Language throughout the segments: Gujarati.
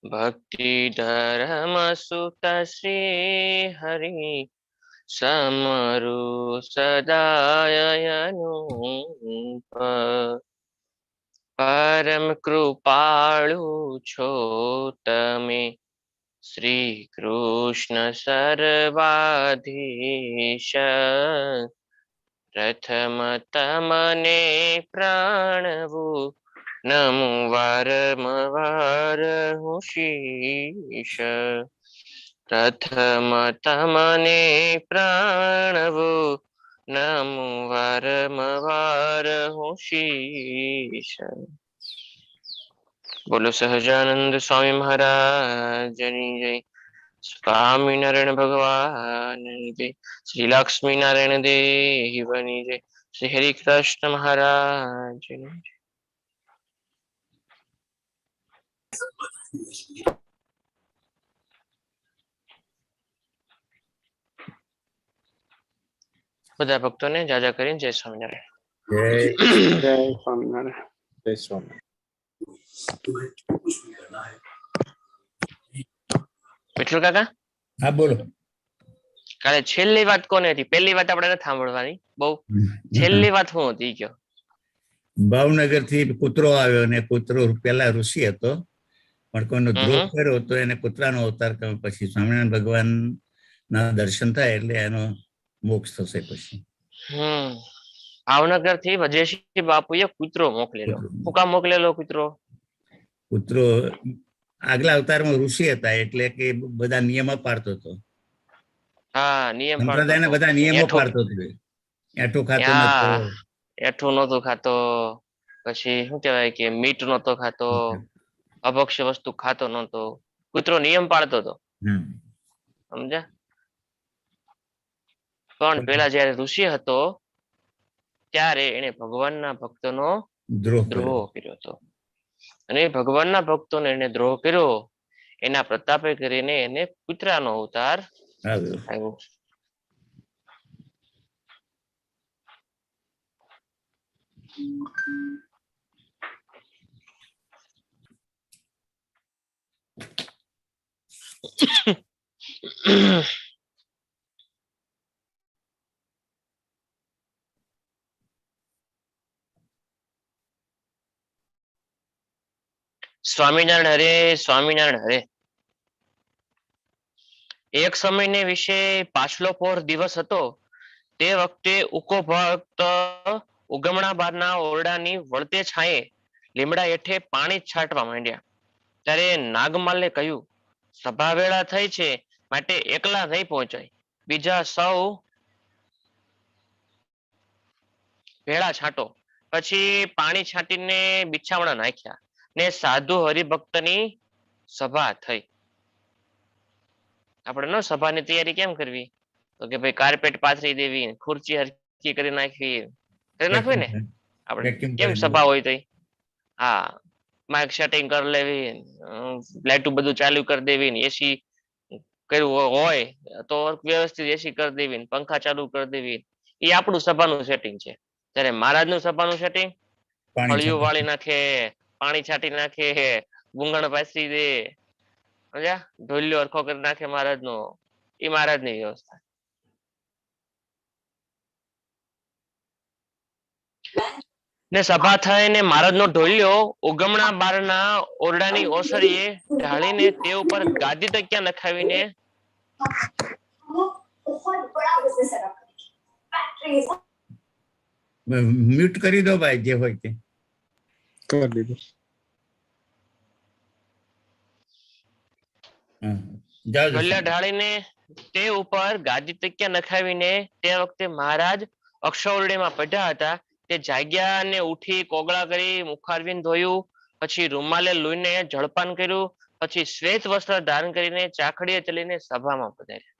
ભક્તિ ધર્મ સુત શ્રી હરિ સમરુ સદાયનું પરમ કૃપાળુ છો તમે શ્રી કૃષ્ણ સર્વાધીશ પ્રથમ તમને પ્રાણવું નમો વારંવાર હું શીશ પ્રથમ તમને પ્રાણવું નમો વારંવાર હું શીશ બોલો સહજાનંદ સ્વામી મહારાજની જય સ્વામિનારાયણ ભગવાનની જય શ્રી લક્ષ્મી નારાયણ દેવની જય શ્રી હરિ કૃષ્ણ મહારાજની જય બધા ભક્તોને જાજા કરીને જય સ્વામિનારાયણ જય સ્વામિનારાયણ. જય સ્વામી. મિઠુલ કાકા હા બોલો. કાલે છેલ્લી વાત કોને હતી? પહેલી વાત આપણે નથી સાંભળવાની બહુ. છેલ્લી વાત શું હતી કયો? ભાવનગર થી કૂતરો આવ્યો ને કૂતરો પેલા ઋષિ હતો પણ કોઈનો દ્રોહ કર્યો તો એને કૂતરાનો અવતાર કર્યો. પછી સ્વામિનારાયણ ભગવાન ના દર્શન થાય એટલે એનો મોક્ષ થશે. પછી ભાવનગર થી વજેશી બાપુએ કૂતરો મોકલેલો. શું કામ મોકલેલો કૂતરો? કૂતરો આગલા અવતારમાં ઋષિ હતા એટલે કે બધા નિયમો પાડતો હતો. હા, નિયમ સંપ્રદાયના બધા નિયમો પાડતો હતો. એઠું ખાતો નતો, એઠું નતો ખાતો, પછી શું કહેવાય કે મીટ નતો ખાતો, અભક્ષ્ય વસ્તુ ખાતો નતો. કૂતરો નિયમ પાડતો હતો. સમજ્યા? પણ પેલા જયારે ઋષિ હતો ત્યારે એને ભગવાનના ભક્તનો દ્રોહ કર્યો હતો. અને ભગવાનના ભક્તોને એને દ્રોહ કર્યો એના પ્રતાપે કરીને એને કૂતરાનો અવતાર આવ્યો. સ્વામિનારાયણ હરે, સ્વામિનારાયણ હરે. એક સમયને વિશે પાછલો પોર દિવસ હતો. તે વખતે ઉકો ભક્ત ઉગમણા બારના ઓરડાની વળતે છાંયે લીમડા હેઠે પાણી છાંટવા માંડ્યા. ત્યારે નાગમાલે કહ્યું, સભા વેળા થઈ છે માટે એકલા નહીં પહોંચાય, બીજા સૌ ભેળા છાંટો. પછી પાણી છાંટીને બિછામણા નાખ્યા ને સાધુ હરિભક્તની સભા થઈ. આપણે નો સભાની તૈયારી કેમ કરવી? તો કે ભાઈ કાર્પેટ પાથરી દેવી, ખુરચી હરખી કરી નાખવી, કરી નાખવી ને આપણે કેમ સભા હોય તો. હા, માઇક સેટિંગ કરી લેવી, લાઈટું બધું ચાલુ કરી દેવી, એસી કર્યું હોય તો વ્યવસ્થિત એસી કરી દેવી, પંખા ચાલુ કરી દેવી. એ આપણું સભાનું સેટિંગ છે. ત્યારે મહારાજનું સભાનું સેટિંગ ફળિયું વાળી નાખે, પાણી છાંટી નાખે, ગુંગણ પાસી દે, સમજ્યા? ઢોલિયો હરખો કરી નાખે મહારાજનો. એ મહારાજની વ્યવસ્થા. ને સભા થઈને મહારાજનો ઢોલિયો ઉગમણા બારના ઓરડાની ઓસરીએ ઢાળીને તે ઉપર ગાદી તકિયા નખાવીને મ્યુટ કરી દો ભાઈ, જે હોય તે કરી દીધું. ઢોલિયા ઢાળીને તે ઉપર ગાદી તકિયા નખાવીને તે વખતે મહારાજ અક્ષોરડીમાં પડ્યા હતા. તે જાગ્યા અને ઉઠી કોગળા કરી, મુખારવિંદ ધોયું, પછી રૂમાલે લૂઈને જળપાન કર્યું, પછી શ્વેત વસ્ત્ર ધારણ કરીને ચાખડીએ ચલીને સભામાં પધાર્યા.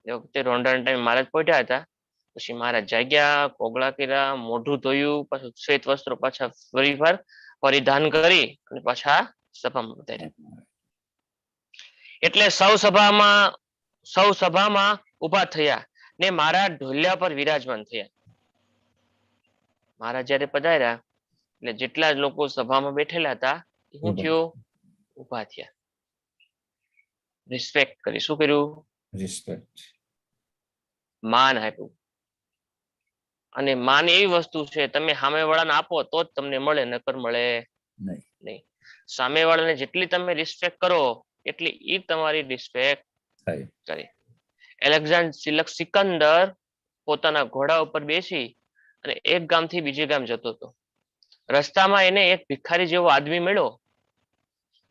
એ વખતે રોંઢાણ ટાઈમે મહારાજ પહોંચ્યા હતા. પછી મહારાજ જાગ્યા, કોગળા કર્યા, મોઢું ધોયું, પછી શ્વેત વસ્ત્રો પાછા ફરીવાર પરિધાન કરી અને પાછા સભામાં પધાર્યા. એટલે સૌ સભામાં ઉભા થયા ને મહારાજ ઢોલિયા પર વિરાજમાન થયા. મહારાજ જયારે પધાર્યા એટલે જેટલા જ લોકો સભામાં બેઠેલા હતા, શું થયું? ઉભા થયા, રિસ્પેક્ટ કરી. શું કર્યું? રિસ્પેક્ટ. માન આપ્યું. અને માન એવી વસ્તુ છે તમે સામેવાળાને આપો તો જ તમને મળે, નકર મળે નહીં. નહીં. સામેવાળાને જેટલી તમે રિસ્પેક્ટ કરો એટલી ઈ તમારી રિસ્પેક્ટ થાય. કરે. એલેક્ઝાન્ડર સિકંદર પોતાના ઘોડા ઉપર બેસી અને એક ગામથી બીજે ગામ જતો હતો. રસ્તામાં એને એક ભિખારી જેવો આદમી મળ્યો.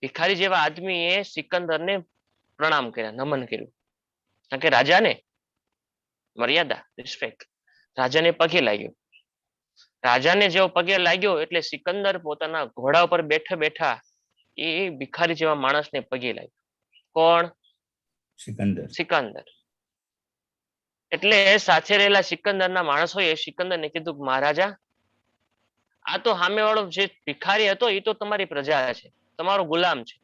ભિખારી જેવા આદમીએ સિકંદરને પ્રણામ કર્યા, નમન કર્યું. કારણ કે રાજાને મર્યાદા, રિસ્પેક્ટ. રાજાને પગે લાગ્યો. રાજાને જેવો પગે લાગ્યો એટલે સિકંદર પોતાના ઘોડા ઉપર બેઠા બેઠા એ ભિખારી જેવા માણસને પગે લાગ્યો. કોણ? સિકંદર. સિકંદર. એટલે સાથે રહેલા સિકંદરના માણસોએ સિકંદરને કીધું, મહારાજા, આ તો સામેવાળો જે ભિખારી હતો એ તો તમારી પ્રજા છે, તમારો ગુલામ છે,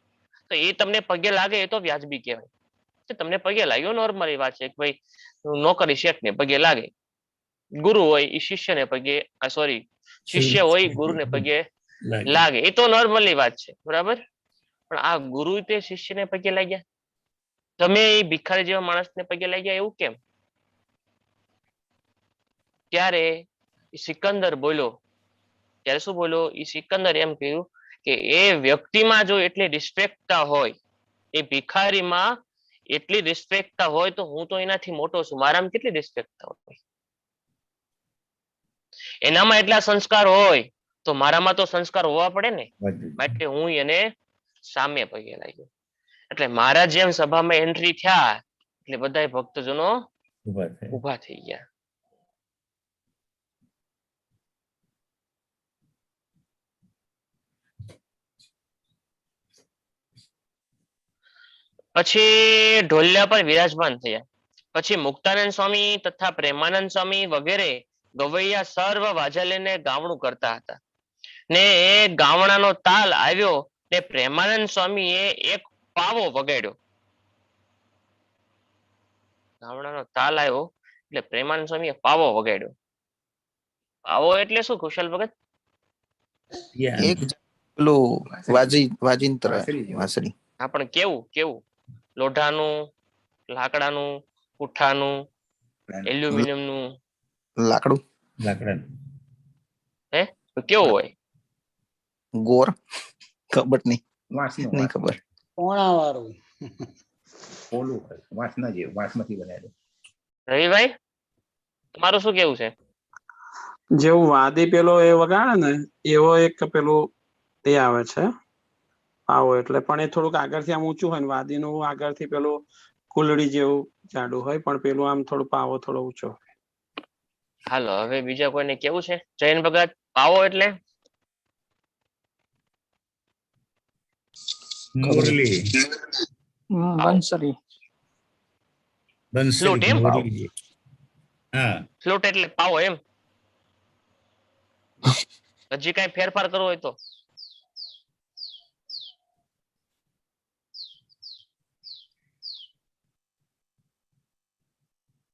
તો એ તમને પગે લાગે એ તો વ્યાજબી કહેવાય. તમને પગે લાગ્યો નોર્મલી વાત છે કે ભાઈ નોકરી શેઠને પગે લાગે, ગુરુ હોય એ શિષ્યને પગે, સોરી, શિષ્ય હોય ગુરુને પગે લાગે, એ તો નોર્મલી વાત છે, બરાબર. પણ આ ગુરુ તે શિષ્યને પગે લાગ્યા, તમે એ ભિખારી જેવા માણસને પગે લાગ્યા, એવું કેમ? ત્યારે સિકંદર બોલ્યો. ત્યારે શું બોલ્યો? એ સિકંદર એમ કહ્યું કે એ વ્યક્તિમાં જો એટલી રિસ્પેક્ટતા હોય, એ ભિખારીમાં એટલી રિસ્પેક્ટતા હોય, તો હું તો એનાથી મોટો છું, મારામાં કેટલી રિસ્પેક્ટતા હોય? એનામાં એટલા સંસ્કાર હોય તો મારામાં તો સંસ્કાર હોવા પડે ને. માટે હું એને સામે પગે લાગ્યો. એટલે મારા જેમ સભામાં એન્ટ્રી થયા એટલે બધા ભક્તજનો ઉભા થઈ ગયા. પછી ઢોલિયા પર વિરાજમાન થયા. પછી મુક્તાનંદ સ્વામી તથા પ્રેમાનંદ સ્વામી વગેરે ગવૈયા સર્વ વાજા લઈને ગાવણું કરતા હતા. ને એ ગાવણાનો તાલ આવ્યો ને પ્રેમાનંદ સ્વામીએ એક પાવો વગાડ્યો. ગાવણાનો તાલ આવ્યો એટલે પ્રેમાનંદ સ્વામીએ પાવો વગાડ્યો. પાવો એટલે શું કુશલ ભગત? એક પેલું વાજિંત્ર વાંસળી. હા, પણ કેવું કેવું? લોઢાનું, લાકડાનું, પુઠ્ઠાનું, એલ્યુમિનિયમ નું? લાકડું. હે? તો કેવું હોય? ગોર ખબર નહીં ખબર. પોણા વાળું ઓલું વાંસના જેવું, વાંસમાંથી બનાવેલું. રવિભાઈ, તમારું શું કેવું છે? જેવું વાદી પેલો એ વગાડે ને એવો એક પેલું એ આવે છે પાવો. એટલે પણ એ થોડુંક આગળથી આમ ઊંચું હોય ને વાદીનું આગળથી પેલું કુલડી જેવું જાડું હોય, પણ પેલું આમ થોડું પાવો થોડો ઊંચો હોય. હાલો, હવે બીજા કોઈને કેવું છે? જૈન ભગત, પાવો એટલે? મુરલી. બંસરી ફ્લૂટ એમ? મુરલી. હા. ફ્લૂટ એટલે પાવો એમ? હજી કઈ ફેરફાર કરવો હોય તો?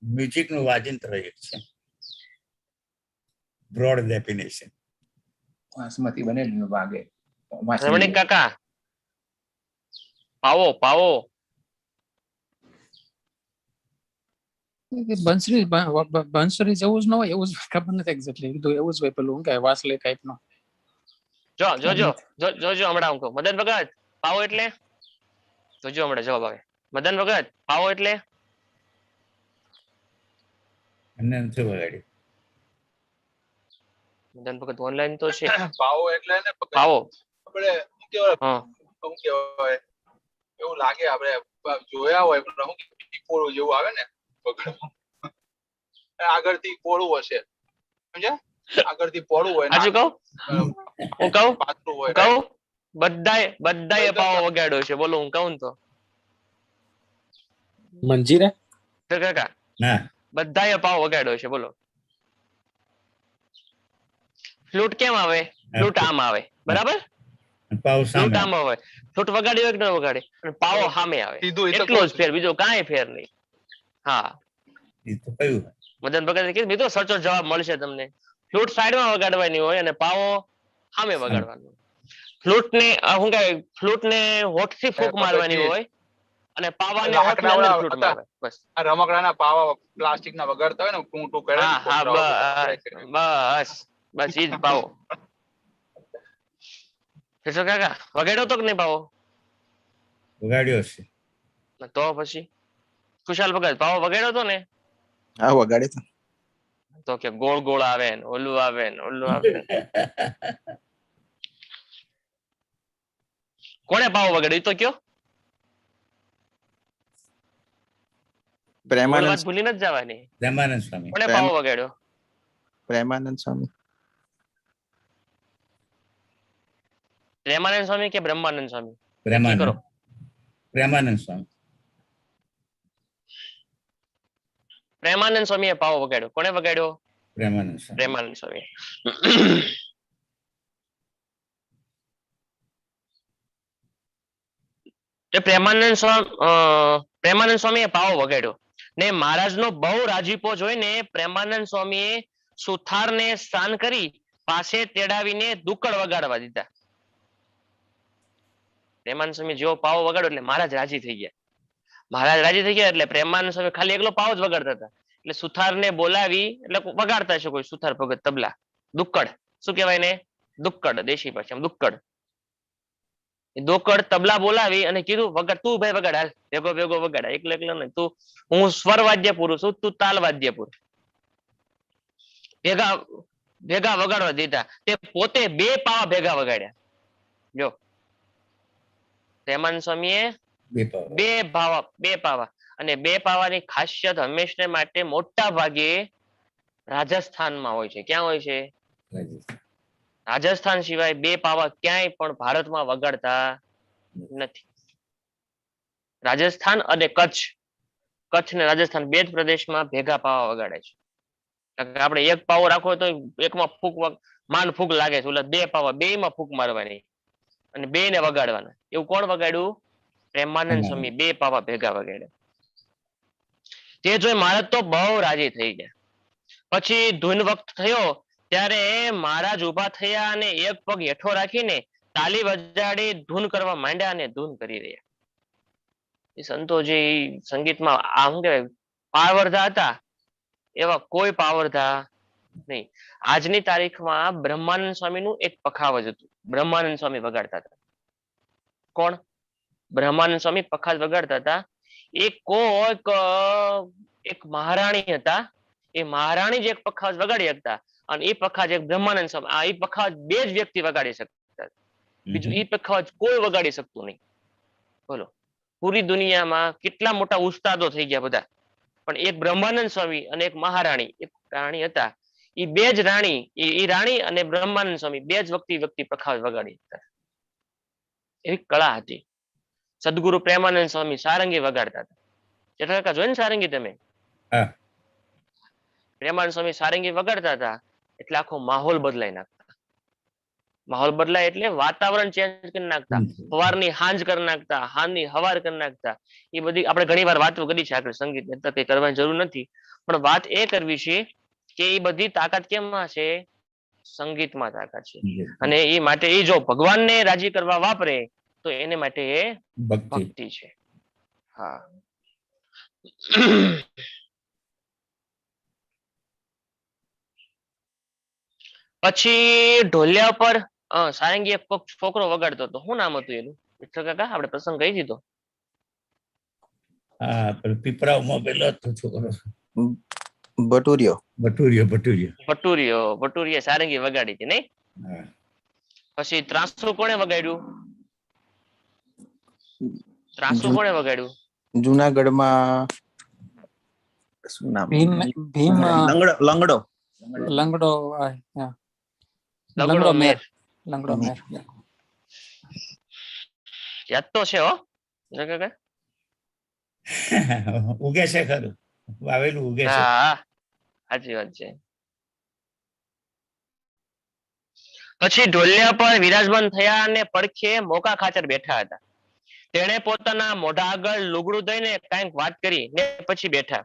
મ્યુઝિક નું વાજિંત્ર એક છે. Broad definition. વાંસમાંથી બનેલું વાગે. રમણીક કાકા, પાવો પાવો બંસરી જેવું જ ન હોય, એવું જ ખબર નથી એક્ઝેક્ટલી કીધું, એવું જ હોય પેલું કે વાસલી ટાઈપ નો. જો હમણાં હું કહું. મદન ભગત, પાવો એટલે? જોજો હમણાં જવાબ આવે. મદન ભગત, પાવો એટલે? એમને નથી વગાડ્યું. મદન ભગત ઓનલાઈન તો છે. પાવો એટલે ને પાવો આપણે શું કહેવાય, હા, શું કહેવાય, એવું લાગે આપણે જોયા હોય પણ શું ટીપોળું જેવું આવે ને પકડવા, આગળથી પોળું હશે, સમજ્યા? આગળથી પોળું હોય આજુ કહું, હું કહું, પાતળું હોય. કહું, બધાએ પાવો વગાડ્યો છે. બોલો, હું કહું ને તો મંજીરા કાકા ના. બધાએ પાવો વગાડ્યો છે. બોલો. ફ્લૂટ કેમ આવે? ફ્લૂટ આમ આવે, બરાબર? પાવ ફ્લૂટ સામે. આમ આવે. ફ્લૂટ વગાડી હોય કે ન વગાડે, અને પાવો સામે આવે, સીધું એ તો એટલો જ ફેર, બીજો કાંઈ ફેર નહીં. હા, એ તો કયું? મદન ભગતે કીધું, મિત્રો સચોટ જવાબ મળશે તમને. ફ્લૂટ સાઈડમાં વગાડવાની હોય અને પાવો સામે વગાડવાનો. ફ્લૂટ ને શું કહેવાય, ફ્લૂટ ને હોઠ થી ફૂંક મારવાની હોય અને પાવાને હોઠ ની અંદર ફ્લૂટ મારવા. બસ આ રમકડાના પાવા પ્લાસ્ટિક ના વગાડતા હોય ને ટું ટું કરે ને હા હા છોકરાઓ. બસ બસ ઈ જ પાવો. કેશવ કાકા વગાડ્યો તો કે નહીં પાવો? વગાડ્યો છે. તો પછી ખુશાલ ભગત પાવો વગાડ્યો તો ને? હા વગાડે તો. તો કે ગોળ ગોળ આવે ને ઓલું આવે ને ઓલું આવે ને. કોણે પાવો વગાડ્યો ઈ તો કયો? મૂળ પ્રેમાનંદ વાત ભૂલી નથી જવાની. રામાનંદ સ્વામી. કોણે પાવો વગાડ્યો? પ્રેમાનંદ સ્વામી. પ્રેમાનંદ સ્વામી કે બ્રહ્માનંદ સ્વામી? પ્રેમાનંદ. કરો. પ્રેમાનંદ સ્વામી. પ્રેમાનંદ સ્વામીએ પાવો વગાડ્યો. કોણે વગાડ્યો? પ્રેમાનંદ સ્વામી. પ્રેમાનંદ સ્વામી. પ્રેમાનંદ સ્વામીએ પાવો વગાડ્યો ને મહારાજનો બહુ રાજીપો જોઈને પ્રેમાનંદ સ્વામીએ સુથારને સ્નાન કરી પાસે તેડાવીને દુક્કડ વગાડવા દીધા. પ્રેમાનંદ સ્વામી જેવો પાવો વગાડ્યો એટલે મહારાજ રાજી થઈ ગયા. મહારાજ રાજી થઈ ગયા એટલે પ્રેમાનંદ સ્વામી ખાલી એકલો પાવો જ વગાડતા હતા. એટલે સુથારને બોલાવી એટલે વગાડતા છે કોઈ સુથાર ભગત તબલા, દુક્કડ શું કહેવાય ને? દુક્કડ, દેશી ભાષામાં દુક્કડ. દુક્કડ તબલા બોલાવી અને કીધું વગાડ, તું ભાઈ વગાડ, હાલ ભેગો ભેગો વગાડ, એકલો એકલો નહીં, તું હું સ્વર વાદ્ય પુરુષ છું, તું તાલ વાદ્ય પુરુષ. ભેગા ભેગા વગાડવા દીધા. તે પોતે 2 પાવા ભેગા વગાડ્યા. જો પ્રેમાનંદ સ્વામીએ 2 પાવા અને 2 પાવાની ખાસિયત હંમેશા માટે મોટા ભાગે રાજસ્થાનમાં હોય છે. ક્યાં હોય છે? રાજસ્થાન સિવાય 2 પાવા ક્યાંય પણ ભારતમાં વગાડતા નથી. રાજસ્થાન અને કચ્છ, કચ્છ ને રાજસ્થાન 2 જ પ્રદેશમાં ભેગા પાવા વગાડે છે. આપણે 1 પાવો રાખવો તો એકમાં ફૂંક માંડ ફૂંક લાગે છે, ઓલા 2 પાવા 2 માં ફૂંક મારવાની અને 2 ને વગાડવાના. એવું કોણ વગાડ્યું? પ્રેમાનંદ સ્વામી 2 પાવા ભેગા વગાડ્યા. તે જોઈ મહારાજ તો બહુ રાજી થઈ ગયા. પછી ધૂન વખત થયો ત્યારે મહારાજ ઉભા થયા અને 1 પગ હેઠો રાખીને તાલી વજાડી ધૂન કરવા માંડ્યા અને ધૂન કરી રહ્યા. એ સંતોજી સંગીતમાં આ શું કહેવાય પાવરધા હતા, એવા કોઈ પાવરધા નહીં. આજની તારીખમાં બ્રહ્માનંદ સ્વામીનું એક પખાવજ હતું. બ્રહ્માનંદ સ્વામી વગાડતા હતા. કોણ? બ્રહ્માનંદ સ્વામી પખાજ વગાડતા હતા. એક મહારાણી હતા. એ મહારાણી જ એક પખાજ વગાડી શકતા અને એ પખાજ એક બ્રહ્માનંદ સ્વામી, આ એ પખાજ 2 જ વ્યક્તિ વગાડી શકતા. બીજું એ પખાજ કોઈ વગાડી શકતું નહીં. બોલો, પૂરી દુનિયામાં કેટલા મોટા ઉસ્તાદો થઈ ગયા બધા, પણ એક બ્રહ્માનંદ સ્વામી અને એક મહારાણી, એક રાણી હતા. એ 2 જ રાણી, એ રાણી અને બ્રહ્માનંદ સ્વામી 2 જ વ્યક્તિ પખાજ વગાડી શકતા. એવી કળા હતી. સદગુરુ પ્રેમાનંદ સ્વામી સારંગી વગાડતા હતા. જેઠા કાકા જોઈ ને સારંગી તમે? પ્રેમાનંદ સ્વામી સારંગી વગાડતા હતા એટલે આખો માહોલ બદલાઈ નાખતા. માહોલ બદલાય એટલે વાતાવરણ ચેન્જ કરી નાખતા. સવારની હાંજ કરી નાખતા, હાંજની હવાર કરી નાખતા. એ બધી આપણે ઘણી વાર વાતો કરી છે આગળ, સંગીત કઈ કરવાની જરૂર નથી, પણ વાત એ કરવી છે કે એ બધી તાકાત કેમાં છે? સંગીતમાં તાકાત છે. અને એ માટે એ જો ભગવાનને રાજી કરવા વાપરે તો એને માટે એ ભક્તિ છે. હા. પછી ઢોલિયા પર સારંગી એક છોકરો વગાડતો હતો. શું નામ હતું એનું? વિઠ્ઠલ કાકા આપણે પ્રસંગ કહી દીધો. હા, પીપરાઓમાં પેલો હતો છોકરો. ભટુરિયો સારંગી વગાડી હતી નહીં? પછી ત્રાંસુ કોણે વગાડ્યું? જુનાગઢમાં શું નામ? લંગડો મેર. યાદ તો છે હો. ઉગે છે ખરું, વાવેલું ઉગે છે. હા, સાચી વાત છે. પછી ઢોલિયા પર વિરાજમાન થયા અને પડખે મોકા ખાચર બેઠા હતા. તેણે પોતાના મોઢા આગળ લુગડું દઈને કંઈક વાત કરી ને પછી બેઠા.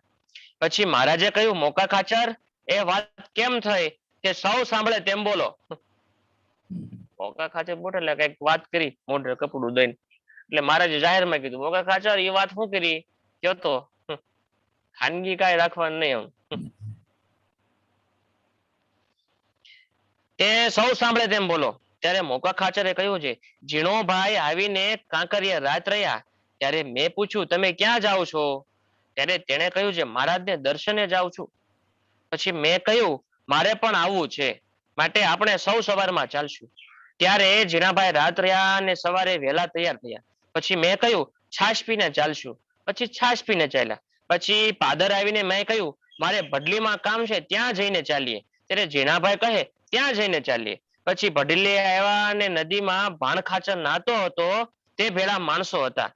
પછી મહારાજે કહ્યું, મોકા ખાચર, એ વાત કેમ થઈ તે સૌ સાંભળે તેમ બોલો. મોકા ખાચર બોટ એટલે કઈક વાત કરી મોઢે કપડું દઈને, એટલે મહારાજે જાહેરમાં કીધું મોકા ખાચર એ વાત શું કરી કયો તો, ખાનગી કાંઈ રાખવાનું નહીં એમ. તે સૌ સાંભળે તેમ બોલો. ત્યારે મોકા ખાચરે કહ્યું છે, ઝીણોભાઈ આવીને કાંકરિયા રાત રહ્યા. ત્યારે મેં પૂછ્યું તમે ક્યાં જાઓ છો? ત્યારે તેણે કહ્યું છે મહારાજને દર્શને જાઉં છું. પછી મેં કહ્યું મારે પણ આવવું છે, માટે આપણે સૌ સવારમાં ચાલશું. ત્યારે ઝીણાભાઈ રાત રહ્યા અને સવારે વહેલા તૈયાર થયા. પછી મેં કહ્યું છાશ પીને ચાલશું. પછી છાશ પીને ચાલ્યા. પછી પાદર આવીને મેં કહ્યું મારે ભડલીમાં કામ છે, ત્યાં જઈને ચાલીએ. ત્યારે ઝીણાભાઈ કહે ત્યાં જઈને ચાલીએ. પછી ભડલી આવ્યા અને નદીમાં ભાણખાચર નાતો હતો તે ભેળા માણસો હતા.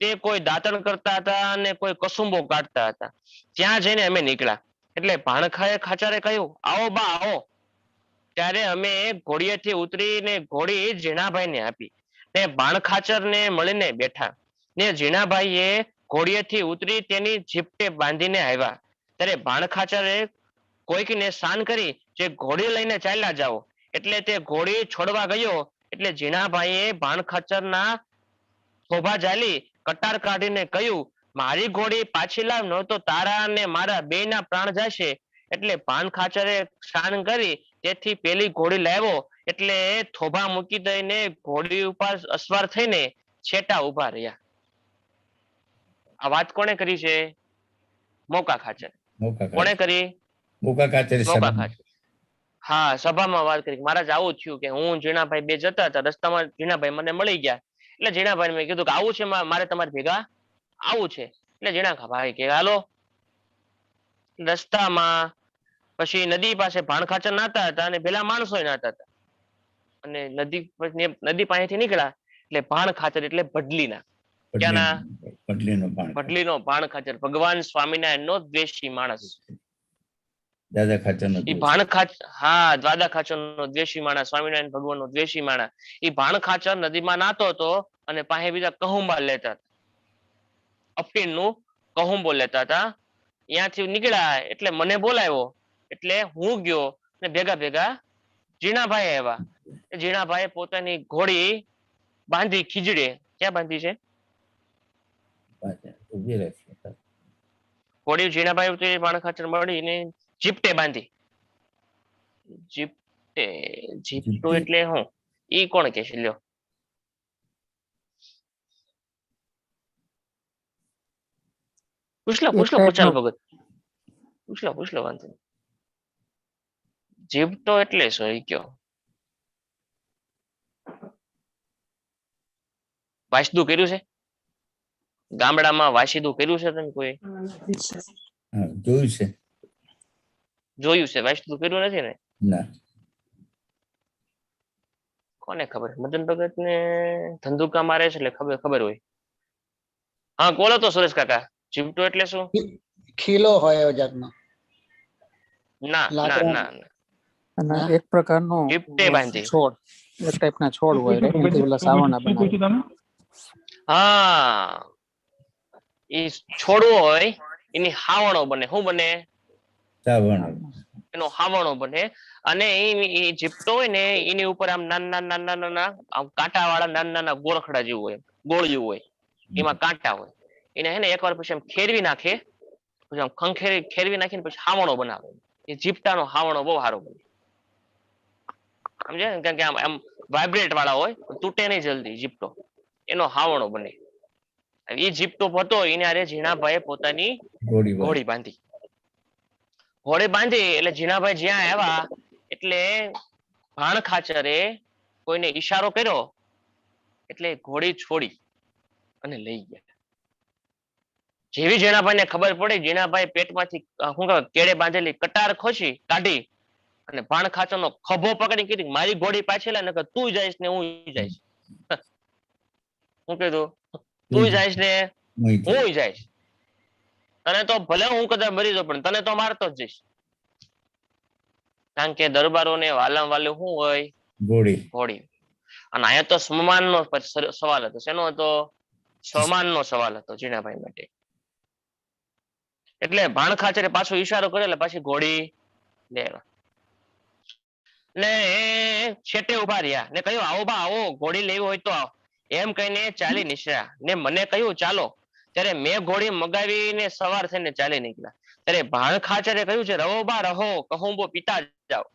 તે કોઈ દાંતણ કરતા હતા અને કોઈ કસુંબો કાઢતા હતા. ત્યાં જઈને અમે નીકળ્યા. એટલે ભાણખાચરે કહ્યું આવો બા આવો. ત્યારે અમે ઘોડીએથી ઉતરીને ઘોડી ઝીણાભાઈને આપી. ને ભાણખાચરને મળીને બેઠા. ને ઝીણાભાઈએ ઘોડીએથી ઉતરી તેની જીપટે બાંધીને આવ્યા. ત્યારે ભાણખાચરે કોઈકને શાન કરી જે ઘોડી લઈને ચાલ્યા જાઓ. એટલે તે ઘોડી છોડવા ગયો એટલે ઝીણાભાઈએ ભાણખાચરના થોભા ઝાલી કટાર કાઢીને કહ્યું મારી ઘોડી પાછી લાવ, ન તો તારા અને મારા બેયના પ્રાણ જશે. એટલે ભાણખાચરે શાન કરી તેથી પેલી ઘોડી લાવ્યો. એટલે થોભા મૂકી દઈને ઘોડી ઉપર અસવાર થઈને છેટા ઉભા રહ્યા. આ વાત કોણે કરી છે? મોકા ખાચર. કોણે કરી? મોકા ખાચર. મોકા ખાચર. હા, સભામાં વાત કરી મહારાજ આવું થયું કે હું ઝીણાભાઈ બે જતા હતા, રસ્તામાં ઝીણાભાઈ મને મળી ગયા. એટલે ઝીણાભાઈ મેં કીધું કે આવું છે મારે તમારી ભેગા આવું છે. એટલે ઝીણાભાઈ કે હાલો. રસ્તામાં પછી નદી પાસે ભાણખાચર નાતા હતા અને પેલા માણસો નાતા હતા. અને નદી પાસેથી નીકળ્યા એટલે ભાણખાચર એટલે ભડલીના. ક્યાંના? ભડલીનો ભાણખાચર. ભગવાન સ્વામિનારાયણનો દ્વેષી માણસ. દાદા ખાચરનો ઈ ભાણખાચર, હા, દાદા ખાચરનો દ્વેષી માણસ, સ્વામિનારાયણ ભગવાનનો દ્વેષી માણસ. ઈ ભાણખાચર નદીમાં નાતો હતો અને પાસે બીજા કહુંબા લેતા હતા. અફીણનું કહુંબો લેતા હતા. ત્યાંથી નીકળ્યા એટલે મને બોલાવ્યો. એટલે હું ગયો ને ભેગા ભેગા ઝીણાભાઈ આવ્યા. ઝીણાભાઈએ પોતાની ઘોડી બાંધી ખીજડે. ક્યાં બાંધી છે? ઘોડી ઝીણાભાઈ ભાણખાચર મળીને જીપટે બાંધી. જીપટો એટલે શું? ઈ કોણ કે છે? લ્યો, પૂછ લો પૂછાલ ભગત, પૂછ લો વાંધો નહીં. જીપટો એટલે શું એ કયો? વાસદું કર્યું છે? ગામડામાં વાસીદું કર્યું છે તમે કોઈ? જોયું છે. જોયું છે, વાસદું કર્યું નથી ને? ના. કોને ખબર? મદન ભગત ને ધંધુકા મારે છે એટલે ખબર હોય. હા, બોલો તો સુરેશ કાકા. જીપટો એટલે શું? ખીલો હોય જાતનો. ના ના ના, અને એક પ્રકારનો જીપટે બાંધી છોડ, એક ટાઈપના છોડ હોય એનાથી ઓલા સાવરણા બનાવે. હા, ઈ છોડવો હોય એની હાવણો બને. શું બને? એનો હાવણો બને. અને એ જીપટો હોય ને એની ઉપર આમ નાના આમ કાંટા વાળા નાના ગોરખડા જેવું હોય, ગોળિયું હોય, એમાં કાંટા હોય. એને હે ને એકવાર પછી આમ ખેરવી નાખે, પછી આમ ખેરવી નાખીને પછી હાવણો બનાવે. એ જીપટાનો હાવણો બહુ સારો બને. સમજ્યા ને? કારણ કે આમ વાઇબ્રેટ વાળા હોય, તૂટે નહીં જલ્દી જીપટો. એનો હાવણો બને. એ જીપટો હતો એને આરે ઝીણાભાઈએ પોતાની ઘોડી બાંધી. ઘોડી બાંધી એટલે ઝીણાભાઈ જ્યાં આવ્યા એટલે ભાણખાચરે કોઈને ઈશારો કર્યો એટલે ઘોડી છોડી અને લઈ ગયા. જેવી ઝીણાભાઈને ખબર પડી, ઝીણાભાઈ પેટમાંથી કેળે બાંધેલી કટાર ખોસી કાઢી અને ભાણખાચરનો ખભો પકડી કીધી મારી ઘોડી પાછી લે, નકર તું જઈશ ને હું જઈશ. હું કીધું તું જઈશ ને હું જઈશ. તને તો ભલે હું કદાચ મરી જાઉં પણ તને તો મારતો જ જઈશ. કારણ કે દરબારોને વાલમ વાલે શું હોય? ઘોડી. અને અહીંયા તો સ્મમાનનો સવાલ હતો. શેનો હતો? સ્વમાનનો સવાલ હતો ઝીણાભાઈ માટે. એટલે ભાણખાચરે પાછો ઈશારો કર્યો એટલે પાછી ઘોડી લેવા. ને એ છેટે ઉભા રહ્યા ને કહ્યું આવો બા આવો, ઘોડી લેવી હોય તો આવો. એમ કહીને ચાલી નીકળ્યા ને મને કહ્યું ચાલો. ત્યારે મેં ઘોડી મગાવીને સવાર થઈને ચાલી નીકળ્યા. ત્યારે ભાણ ખાચરે કહ્યું છે રહો બા રહો, કહુંબો પિતા જાઓ.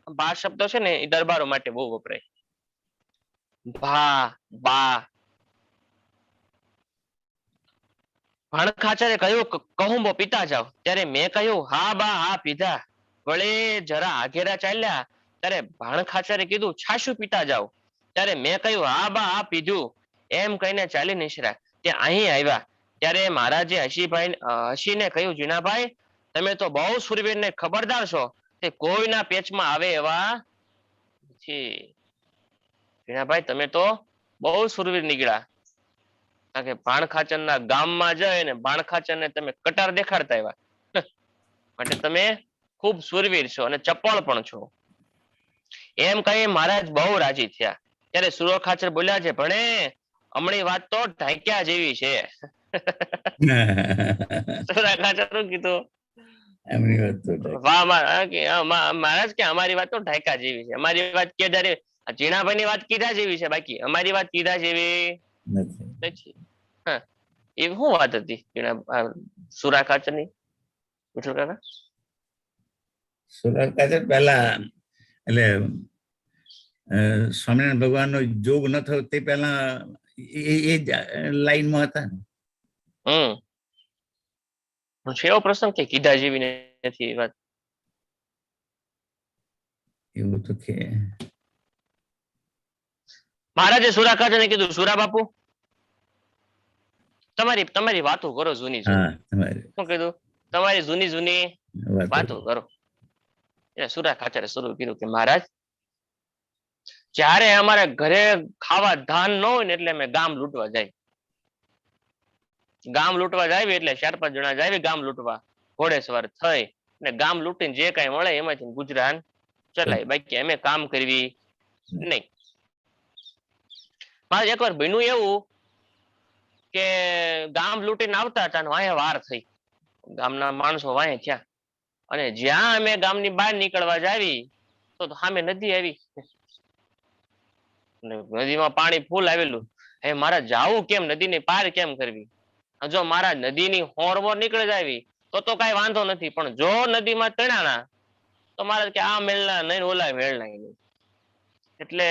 બા શબ્દ છે ને એ દરબારો માટે બહુ વપરાય. ભા બા. ભાણ ખાચરે કહ્યું કહુંબો પીતા જાઓ. ત્યારે મેં કહ્યું હા બા હા પીધા. વળી જરા આઘેરા ચાલ્યા ત્યારે ભાણ ખાચરે કીધું છાશું પીતા જાઓ. ત્યારે મેં કહ્યું હા બા હા પીધું. એમ કહીને ચાલી નીકળ્યા. તે અહીં આવ્યા ત્યારે મહારાજે હસીને કહ્યું જીણાભાઈ તમે તો બહુ શૂરવીર ને ખબરદાર છો, તે કોઈના પેચમાં આવે એવા નથી. જીણાભાઈ તમે તો બહુ શૂરવીર નીકળ્યા. કારણ કે ભાણ ખાચરના ગામમાં જાય ને ભાણ ખાચરને તમે કટાર દેખાડતા આવ્યા. માટે તમે ખૂબ શૂરવીર છો અને ચપળ પણ છો. એમ કહી મહારાજ બહુ રાજી થયા. ત્યારે સુરો ખાચર બોલ્યા છે ભણે હમણી વાત તો ઢાંક્યા જેવી છે. સુરા ખાચર શું કીધું? એમની વાત તો વાહ મહારાજ કે અમારી વાત તો ઢાંક્યા જેવી છે. અમારી વાત કીધા જીણાભાઈ ની વાત કીધા જેવી છે, બાકી અમારી વાત કીધા જેવી નથી. એ શું વાત હતી સુરા ખાચર ની? વિઠ્ઠલ કાકા સુરા ખાચર પહેલા એટલે સ્વામિનારાયણ ભગવાનનો જોગ ન થયો તે પહેલા એ જ લાઈનમાં હતા ને. છે એવો પ્રસંગ કે કીધા જેવી નથી એ વાત? એવું તો કે મહારાજે સુરા ખાચર ને કીધું સુરા બાપુ તમારી વાતો કરો જૂની જૂની. શું કીધું? તમારી જૂની જૂની વાતો કરો. એટલે સુરા ખાચરે શરૂ કર્યું કે મહારાજ જ્યારે અમારે ઘરે ખાવા ધાન ન હોય ને એટલે અમે ગામ લૂંટવા જાય. ગામ લૂંટવા જાય એટલે 4-5 જણા જાય ગામ લૂંટવા, ઘોડે સવાર થઈ ને ગામ લૂંટીને જે કઈ મળે એમાંથી ગુજરાન ચલાય, બાકી અમે કામ કરવી નહીં. મારે એકવાર બન્યું એવું કે ગામ લૂંટીને આવતા હતા ને વાંહે વાર થઈ, ગામના માણસો વાંહે થયા અને જ્યાં અમે ગામની બહાર નીકળવા જાવી તો સામે નદી આવી. નદીમાં પાણી ફૂલ આવેલું. હે મારા જાવું કેમ, નદીની પાર કેમ કરવી? જો મારા નદીની હોરવોર નીકળી જાવી તો કઈ વાંધો નથી, પણ જો નદીમાં તણાણા તો મારા કે આ મેળના નહીં ઓલા મેળના નહીં. એટલે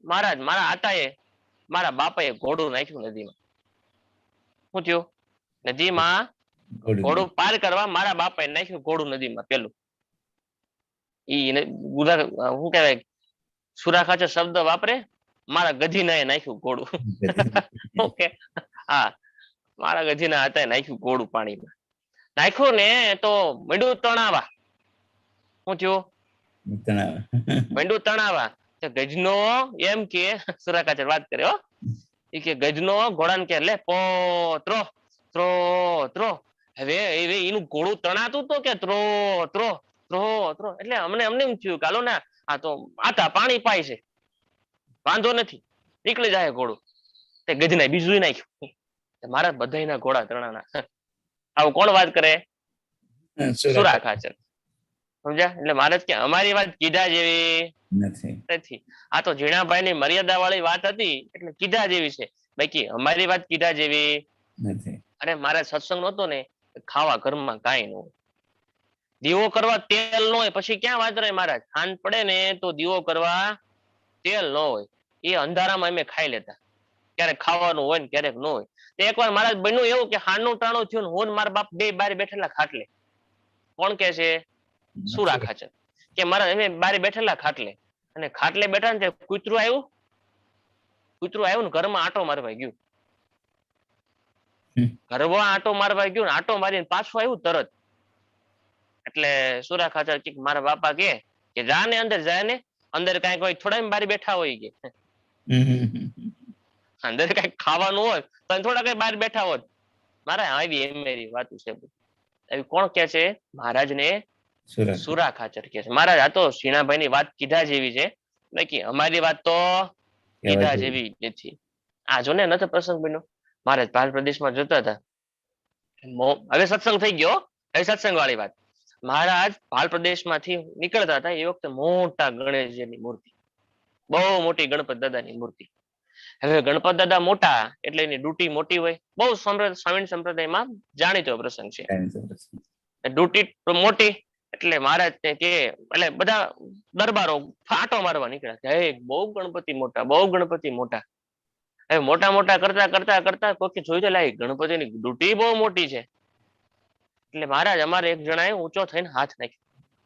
મહારાજ મારા આતાએ મારા બાપાએ ઘોડું નાખ્યું નદીમાં. શું થયું? નદીમાં ઘોડું પાર કરવા મારા બાપાએ નાખ્યું ઘોડું નદીમાં. પેલું શું કહેવાય સુરા ખાચર શબ્દ વાપરે, મારા ગધીના એ નાખ્યું ઘોડું. ઓકે હા, મારા ગધીના હતા નાખ્યું ઘોડું પાણીમાં. નાખ્યું ને તો મંડ્યું તણાવા. શું થયું? મંડ્યું તણાવા. ગજનો એમ કે સુરા ખાચર વાત કરે હો, એ કે ગજનો ઘોડાને કે લે પોત્રો ત્રો ત્રો. હવે એનું ઘોડું તણાતું તો કે ત્રો ત્રો ત્રો ત્રો. એટલે અમને એમ થયું કાલો ના આ તો આતા પાણી પાય છે, વાંધો નથી નીકળી જાય ઘોડું. તે ગજના બીજું નાખ્યું. મારા બધાના ઘોડા તણાના. આવું કોણ વાત કરે? સુરા ખાચર. સમજ્યા? એટલે મહારાજ કે અમારી વાત કીધા જેવી નથી. આ તો જીણાભાઈ ની મર્યાદા વાળી વાત હતી એટલે કીધા જેવી છે, બાકી અમારી વાત કીધા જેવી નથી. અરે મારા સત્સંગ નહોતો ને, ખાવા ઘરમાં કાંઈ ન હોય, દીવો કરવા તેલ ન હોય, પછી ક્યાં વાત રહે મહારાજ? ખાંડ પડે ને તો દીવો કરવા તેલ ન હોય, એ અંધારામાં અમે ખાઈ લેતા. ક્યારેક ખાવાનું હોય ને ક્યારેક ન હોય. એકવાર મહારાજ બન્યું એવું કે હાંડનું ટાણું થયું, હું મારા બાપ બે બારે બેઠેલા ખાટલે. કોણ કે છે? સુરા ખાચર. કે મારા અમે બારે બેઠેલા ખાટલે, અને ખાટલે બેઠા ને કૂતરું આવ્યું ને ઘરમાં આંટો મારવા ગયું. ઘરમાં આંટો મારવા ગયું ને આંટો મારીને પાછું આવ્યું તરત. એટલે સુરા ખાચર કે મારા બાપા કે જા ને અંદર જાય ને, અંદર કઈ કોઈ થોડા બારી બેઠા હોય કે અંદર કઈ ખાવાનું હોય તો થોડા કઈ બહાર બેઠા હોત. મારા આવી એમ વાતું છે. આવી કોણ કે છે? મહારાજ ને સુરા ખાચર કે છે. મહારાજ આ તો ઝીણાભાઈ ની વાત કીધા જેવી છે, બાકી અમારી વાત તો કીધા જેવી નથી. આ જો ને નથી પ્રસંગ બન્યો. મહારાજ ભાલ પ્રદેશમાં જતા હતા, હવે સત્સંગ થઈ ગયો, હવે સત્સંગ વાળી વાત. મહારાજ ભાલ પ્રદેશમાંથી નીકળતા હતા એ વખતે મોટા ગણેશજીની મૂર્તિ, બહુ મોટી ગણપત દાદાની મૂર્તિ. હવે ગણપત દાદા મોટા એટલે એની ડ્યુટી મોટી હોય, બહુ સ્વામી સંપ્રદાયમાં જાણીતો પ્રસંગ છે. ડ્યુટી મોટી એટલે મહારાજ કે એટલે બધા દરબારો ફાંટો મારવા નીકળ્યા કે હે બહુ ગણપતિ મોટા, બહુ ગણપતિ મોટા. હવે મોટા મોટા કરતા કરતા કરતા કોઈ જોયું તો લાય ગણપતિની ડ્યુટી બહુ મોટી છે. એટલે મહારાજ અમારે એક જણાએ ઊંચો થઈને હાથ નાખ્યો,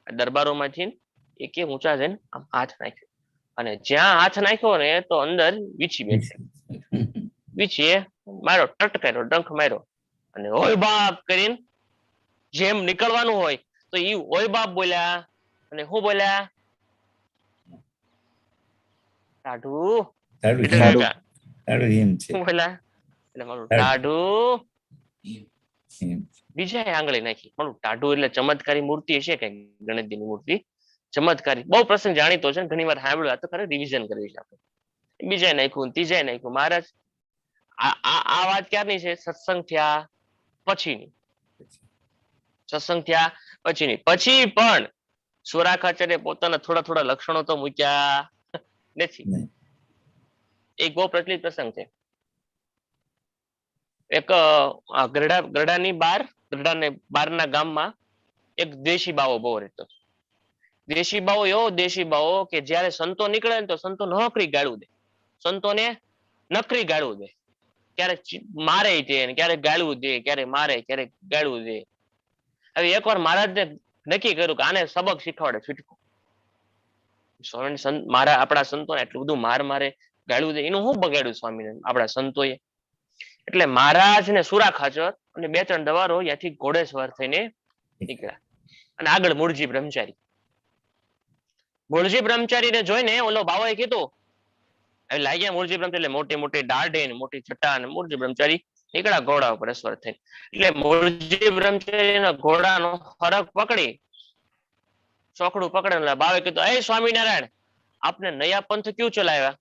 દરબારોમાંથી એક ઊંચા થઈને આમ હાથ નાખ્યો, અને જ્યાં હાથ નાખ્યો ને તો અંદર વીછી બેઠી. વીછીએ માર્યો, ટટકાર્યો, ડંખ માર્યો, અને ઓય બાપ કરીને જેમ નીકળવાનું હોય તો ઈ ઓય બાપ બોલ્યા, અને શું બોલ્યા? ટાઢું. શું બોલ્યા? એટલે મારું ટાઢું. બીજા આંગળી નાખી. મારું ટાઢું એટલે ચમત્કારી મૂર્તિ હશે કે ગણેશજીની મૂર્તિ ચમત્કારી, બહુ પ્રસંગ જાણીતો છે, ઘણી વાર સાંભળ્યું, તો ખરે રિવિઝન કરવી છે આપણે. બીજાએ નાખ્યું, ત્રીજાએ નાખ્યું. મહારાજ આ વાત ક્યારની છે? સત્સંગ થયા પછીની. સત્સંગ થયા પછીની. પછી પણ સુરાખાચાર્ય પોતાના થોડા થોડા લક્ષણો તો મૂક્યા નથી. એક બહુ પ્રચલિત પ્રસંગ છે. એક ગરડાની બારના ગામમાં એક દેશી બાવો બહુ રહેતો. દેશી બાવો એવો દેશી બાવો કે જયારે સંતો નીકળે ને તો સંતો નકરી ગાળવું દે, સંતોને નકરી ગાળવું દે. ક્યારેક મારે છે, ક્યારેક ગાળવું દે, ક્યારેક મારે, ક્યારેક ગાળવું દે. હવે એકવાર મહારાજને નક્કી કર્યું કે આને સબક શીખવાડે છૂટકો. સ્વામી મારા આપણા સંતોને એટલું બધું મારે ગાળવું દે, એનું શું બગાડ્યું સ્વામીને આપણા સંતોએ? એટલે મહારાજ ને સુરા ખાચર અને 2-3 દવારો ત્યાંથી ઘોડેસવાર થઈને નીકળ્યા, અને આગળ મૂળજી બ્રહ્મચારી. મૂળજી બ્રહ્મચારીને જોઈને ઓલો બાવાએ કીધું, હવે લાગ્યા મૂળજી બ્રહ્મચારી એટલે મોટી મોટી દાઢે ને મોટી ચટ્ટાન, મૂળજી બ્રહ્મચારી નીકળ્યા ઘોડા ઉપર અસવાર થઈને. એટલે મૂળજી બ્રહ્મચારીના ઘોડાનો હરખ પકડી ચોકડું પકડે બાવે કીધું, એ સ્વામિનારાયણ, આપને નયા પંથ ક્યું ચલાવ્યા?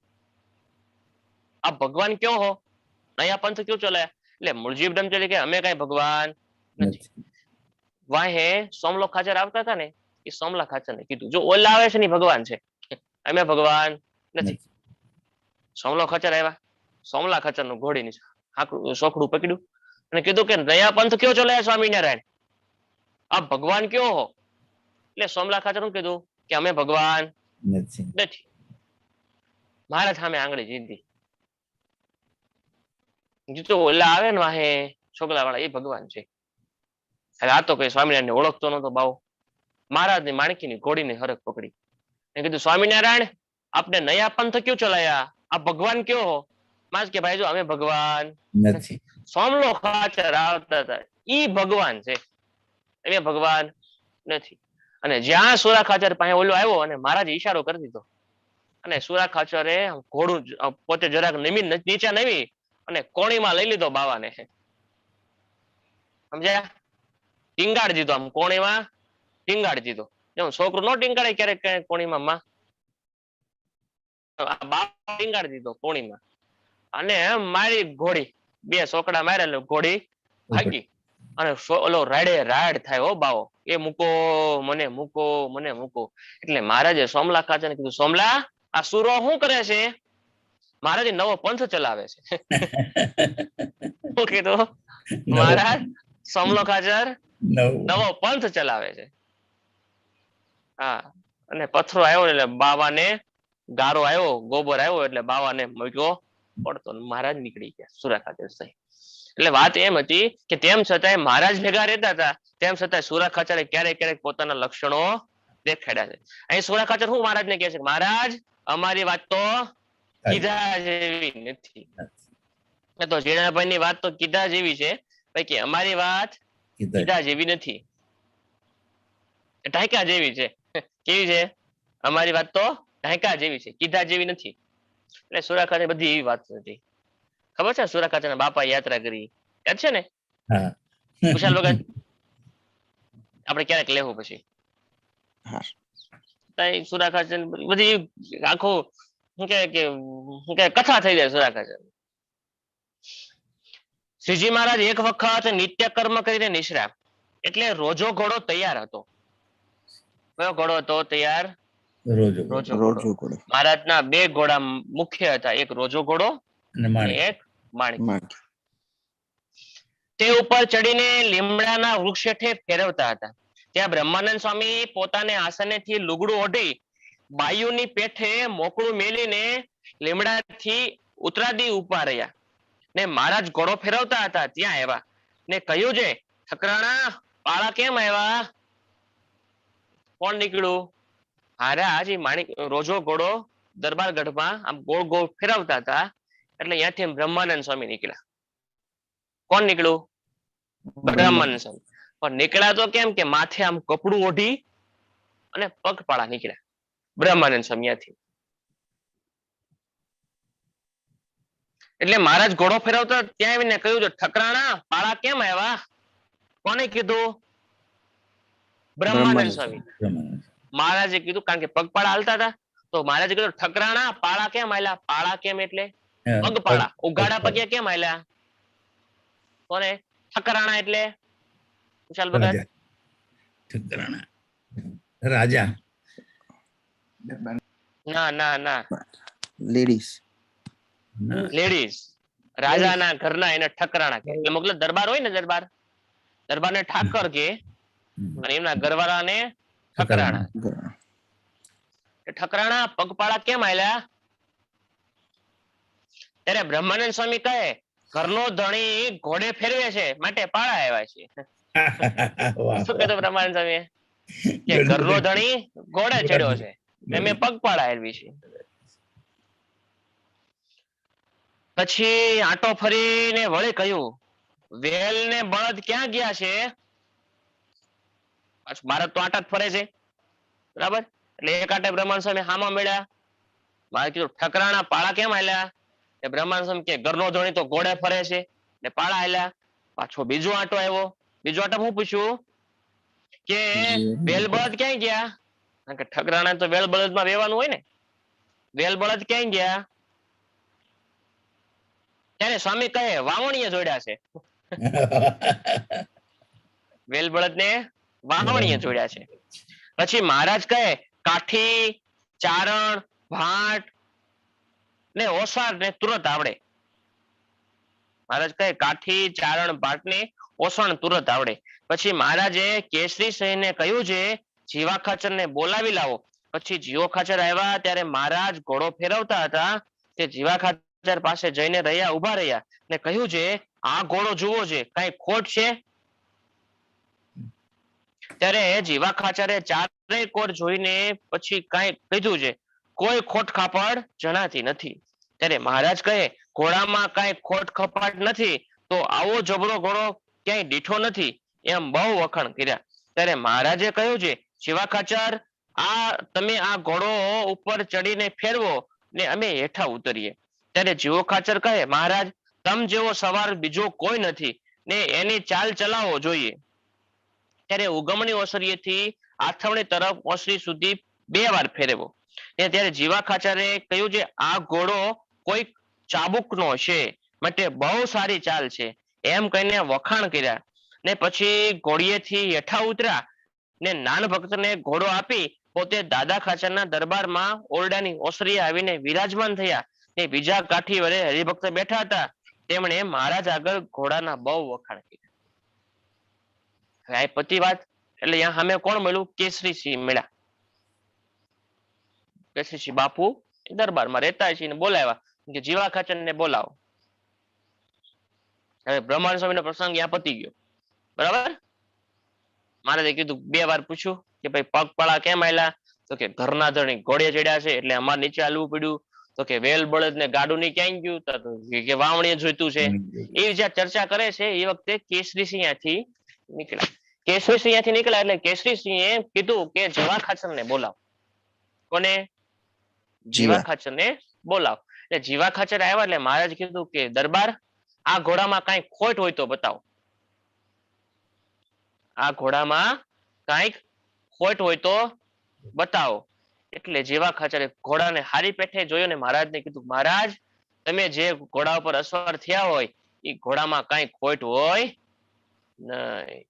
આપ ભગવાન ક્યો હો? નયા પંથ ક્યું ચલાયા? એટલે મૂળજી બ્રહ્મચારી કે અમે કઈ ભગવાન નથી. વાહે સોમલો ખાચર આવતા હતા ને, એ સોમલા ખાચર ને કીધું, જો ઓલા આવે છે ને ભગવાન છે, અમે ભગવાન નથી. સોમલો ખાચર આવ્યા, સોમલા ખાચર નું ઘોડી સોખડું પકડ્યું અને કીધું કે નયા પંથ કયો ચલાયા સ્વામિનારાયણ? આપ ભગવાન કયો હો? એટલે સોમલા ખાચર શું કીધું કે અમે ભગવાન નથી. મારા સામે આંગળી જીધી. તો ઓલા આવે ને વાહે છોકરા વાળા, એ ભગવાન છે. હવે આ તો કઈ સ્વામિનારાયણ ને ઓળખતો નતો બાવો. મહારાજ ની માણકીની ઘોડીને હરખ પકડી એને કીધું, સ્વામિનારાયણ, આપને નયા પંથ ક્યું ચલાયા? આપ ભગવાન કયો હો? માસ કે ભાઈ જો અમે ભગવાન નથી. સોમલો ખાચર આવતા હતા, ઈ ભગવાન છે, અમે ભગવાન નથી. અને જ્યાં સુરા ખાચર પાસે ઓલો આવ્યો અને મહારાજે ઈશારો કરી દીધો, અને સુરા ખાચરે ઘોડું પોતે જરાક નીચે નમી અને કોણીમાં લઈ લીધો બાવાને. સમજ્યા? ટીંગાડી દીધો, આમ કોણીમાં ટીંગાડી દીધો. જેમ છોકરું નો ટીંગાડે ક્યારેક ક્યારેક કોણીમાં માં, બાવા ટીંગાડી દીધો કોણીમાં. અને મારી ઘોડી 2 સોકડા માર્યા એટલે ઘોડી ભાગી. અને ઓલો રાડ થાય, હો બાવો, એ મૂકો મને, મૂકો મને, મૂકો. એટલે મહારાજે સોમલા ખાચરને કીધું, સોમલા, આ સુરો શું કરે છે? મહારાજ નવો પંથ ચલાવે છે. શું કીધું? મહારાજ સોમલો ખાચર નવો પંથ ચલાવે છે. હા, અને પથરો આવ્યો એટલે બાવાને ગારો આવ્યો, ગોબર આવ્યો એટલે બાવાને મૂક્યો પડતો, મહારાજ નીકળી ગયા સુરા ખાચર સહી. એટલે વાત એમ હતી કે તેમ છતાંય મહારાજ ભેગા રહેતા હતા, તેમ છતાં સુરા ખાચરે ક્યારેક ક્યારેક પોતાના લક્ષણો દેખાડ્યા છે. અહીં સુરા ખાચર શું મહારાજને કહે છે? મહારાજ, અમારી વાત તો કીધા જેવી નથી. તો ઝીણાભાઈ ની વાત તો કીધા જેવી છે, બાકી અમારી વાત કીધા જેવી નથી, ટાંકા જેવી છે. કેવી છે? અમારી વાત તો ટાંકા જેવી છે, કીધા જેવી નથી. એટલે સુરા ખાચર બધી એવી વાત હતી. ખબર છે સુરા ખાચર ના બાપા યાત્રા કરી, યાદ છે ને? વિશાલ વગર આપણે ક્યારેક લેવું પછી. સુરા ખાચર બધી આખું શું કે કથા થઈ જાય સુરા ખાચર. શ્રીજી મહારાજ એક વખત નિત્ય કર્મ કરીને નિશ્રા, એટલે રોજો ઘોડો તૈયાર હતો. કયો ઘોડો હતો તૈયાર? રોજો રોજો ઘોડો. રોજો ઘોડો મહારાજના બે ઘોડા મુખ્ય હતા, એક રોજો ઘોડો અને અને માણેક. એક માણેક. માણેક તે ઉપર ચડીને લીમડાના વૃક્ષ હેઠે ફેરવતા હતા. ત્યાં બ્રહ્માનંદ સ્વામી પોતાને આસનેથી લુગડું ઓઢી બાયુની પેઠે મોકળું મેલીને લીમડાથી ઉતરાદી ઉભા રહ્યા ને મહારાજ ઘોડો ફેરવતા હતા ત્યાં આવ્યા ને કહ્યું છે, ઠકરાણા પાળા કેમ આવ્યા? કોણ નીકળ્યું? મહારાજ માણિક રોજો ઘોડો દરબાર ગઢમાં આમ ગોળ ગોળ ફેરવતા હતા એટલે ત્યાંથી બ્રહ્માનંદ સ્વામી નીકળ્યા. કોણ નીકળ્યું? બ્રહ્માનંદ સ્વામી. પણ નીકળ્યા તો કેમ કે માથે આમ કપડું ઓઢી અને પગપાળા નીકળ્યા બ્રહ્માનંદ સ્વામી ત્યાંથી. એટલે મહારાજ ઘોડો ફેરવતા ત્યાં આવીને કહ્યું છે, ઠકરાણા પાળા કેમ આવ્યા? કોને કીધું? બ્રહ્માનંદ સ્વામી. મહારાજે કીધું કારણ કે પગપાળા હાલતા હતા તો મહારાજે કીધું, ઠકરાણા પાળા કેમ હાલ્યા? પાળા કેમ એટલે પગપાળા, ઉઘાડા પગે કેમ હાલ્યા? કોને? ઠકરાણા એટલે વિશાલ ભગત ઠકરાણા રાજા. ના ના ના, લેડીઝ લેડીઝ. રાજાના ઘરના એને ઠકરાણા કહે. એટલે મતલબ દરબાર હોય ને, દરબારને ઠાકર કે અને એમના ઘરવાળાને ઠકરાણા. ઠકરાણા પગપાળા કેમ હાલ્યા? ત્યારે બ્રહ્માનંદ સ્વામી કહે, ઘરનો ધણી ઘોડે ફેરવે છે માટે પાળા આવ્યા છે. શું કીધું બ્રહ્માનંદ સ્વામી? કે ઘરનો ધણી ઘોડે ચડ્યો છે મેં પગપાળા ફેરવી છે. પછી આંટો ફરીને વળી કહ્યું, વેલ ને બળદ ક્યાં ગયા છે? ભારત તો આટા જ ફરે છે, બરાબર? એટલે એક આટે બ્રહ્માનંદ સ્વામી હામાં મળ્યા. મારે કીધું, ઠકરાણા પાળા કેમ હાલ્યા? એ બ્રહ્માનંદ સ્વામી કે ઘરનો ધણી તો ઘોડે ફરે છે ને પાળા હાલ્યા. પાછો બીજો આંટો આવ્યો. બીજો આંટો હું પૂછ્યું કે વેલ બળદ ક્યાં ગયા? કારણ કે ઠકરાણા તો વેલ બળદ માં રહેવાનું હોય ને. વેલ બળદ ક્યાં ગયા? ત્યારે સ્વામી કહે, વાવણીએ જોડ્યા છે. વેલ બળદ ને વાવણીએ જોડ્યા છે. પછી મહારાજ કહે, કાઠી, ચારણ, ભાટ ને ઓસાર ને તુરત આવડે. મહારાજ કહે, કાઠી, ચારણ, ભાટ ને ઓસણ તુરત આવડે. પછી મહારાજે કેસરી સિંહને કહ્યું છે, જીવા ખાચર ને બોલાવી લાવો. પછી જીવો ખાચર આવ્યા ત્યારે મહારાજ ઘોડો ફેરવતા હતા તે જીવા ખાચર પાસે જઈને ઉભા રહ્યા ને કહ્યું છે, આ ઘોડો જુઓ છે, કઈ ખોટ છે? ત્યારે જીવા ખાચરે ચારેય કોર જોઈને પછી કઈ કીધું છે, કોઈ ખોટ ખાપડ જણાતી નથી. ત્યારે મહારાજ કહે, ઘોડામાં કઈ ખોટ ખપાટ નથી તો આવો જબરો ઘોડો ક્યાંય દીઠો નથી, એમ બહુ વખાણ કર્યા. ત્યારે મહારાજે કહ્યું છે, જીવા ખાચર તમે આ ઘોડો ઉપર ચડીને ફેરવો ને અમે હેઠા ઉતરીએ. ત્યારે જીવો ખાચર કહે, મહારાજ તમ જેવો સવાર બીજો કોઈ નથી ને એની ચાલ ચલાવવો જોઈએ. ત્યારે ઉગમણી ઓસરીએથી આથમણી તરફ ઓસરી સુધી 2 વાર ફેરવો. ત્યારે જીવા ખાચરે કહ્યું છે, આ ઘોડો કોઈ ચાબુકનો છે માટે બહુ સારી ચાલ છે, એમ કહીને વખાણ કર્યા. ને પછી ઘોડીએથી હેઠા ઉતર્યા ને નાન ભક્તને ઘોડો આપી પોતે દાદા ખાચરના દરબારમાં ઓરડાની ઓસરીએ આવીને વિરાજમાન થયા. ને બીજા કાઠી વડે હરિભક્ત બેઠા હતા તેમણે મહારાજ આગળ ઘોડાના બહુ વખાણ કર્યા. હવે આ પતિ વાત. એટલે અહીંયા સામે કોણ મળ્યું? કેસરીસિંહ મળ્યા. કેસરીસિંહ બાપુ દરબારમાં રહેતા છે ને બોલાવ્યા કે જીવા ખાચર ને બોલાવો. હવે બ્રહ્માનંદ સ્વામીનો પ્રસંગ ત્યાં પતી ગયો, બરાબર? મહારાજે કીધું, 2 વાર પૂછ્યું કે ભાઈ પગપાળા કેમ આયલા? તો કે ઘરના ધણી ઘોડે ચડ્યા છે એટલે અમારે નીચે હાલવું પડ્યું. તો કે વેલ બળદ ને ગાડું ની ક્યાંય ગયું? તો કે વાવણીએ જોઈતું છે. એ જ્યાં ચર્ચા કરે છે એ વખતે કેસરીસિંહ ત્યાંથી નીકળ્યા. કેસરીસિંહ ત્યાંથી નીકળ્યા એટલે કેસરીસિંહે કીધું કે જીવા ખાચર ને બોલાવો. કોને? જીવા ખાચર ને બોલાવો. એટલે જીવા ખાચર આવ્યા એટલે મહારાજ કીધું કે દરબાર, આ ઘોડામાં કઈ ખોટ હોય તો બતાવો. આ ઘોડામાં કઈક ખોટ હોય તો બતાવો. એટલે જીવા ખાચરે ઘોડાને હારી પેઠે જોયો ને મહારાજને કીધું, મહારાજ તમે જે ઘોડા ઉપર અસવાર થયા હોય એ ઘોડામાં કઈ ખોટ હોય નહીં.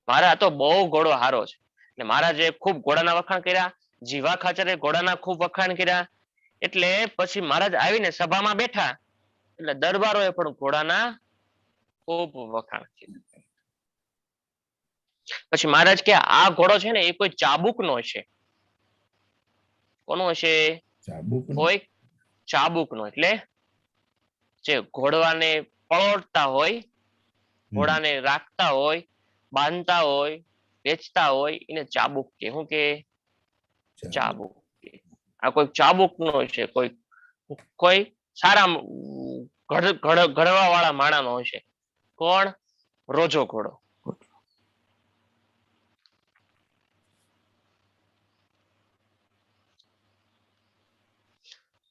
મારા તો બહુ ઘોડો હારો છે એટલે મહારાજે ખૂબ ઘોડાના વખાણ કર્યા, જીવા ખાચરે ઘોડાના ખૂબ વખાણ કર્યા. એટલે પછી મહારાજ આવીને સભામાં બેઠા એટલે દરબારોએ પણ ઘોડાના ખૂબ વખાણ કર્યા. પછી મહારાજ કે આ ઘોડો છે ને એ કોઈ ચાબુકનો છે. કોનો છે? ચાબુકનો? કોઈ ચાબુકનો. એટલે જે ઘોડવાને પળોટતા હોય, ઘોડાને રાખતા હોય, બાંધતા હોય, વેચતા હોય એને ચાબુક કે. શું કે? ચાબુક કે. આ કોઈ ચાબુકનો છે, કોઈ સારા ઘડવા વાળા માણાનો હશે. કોણ? રોજો ઘોડો.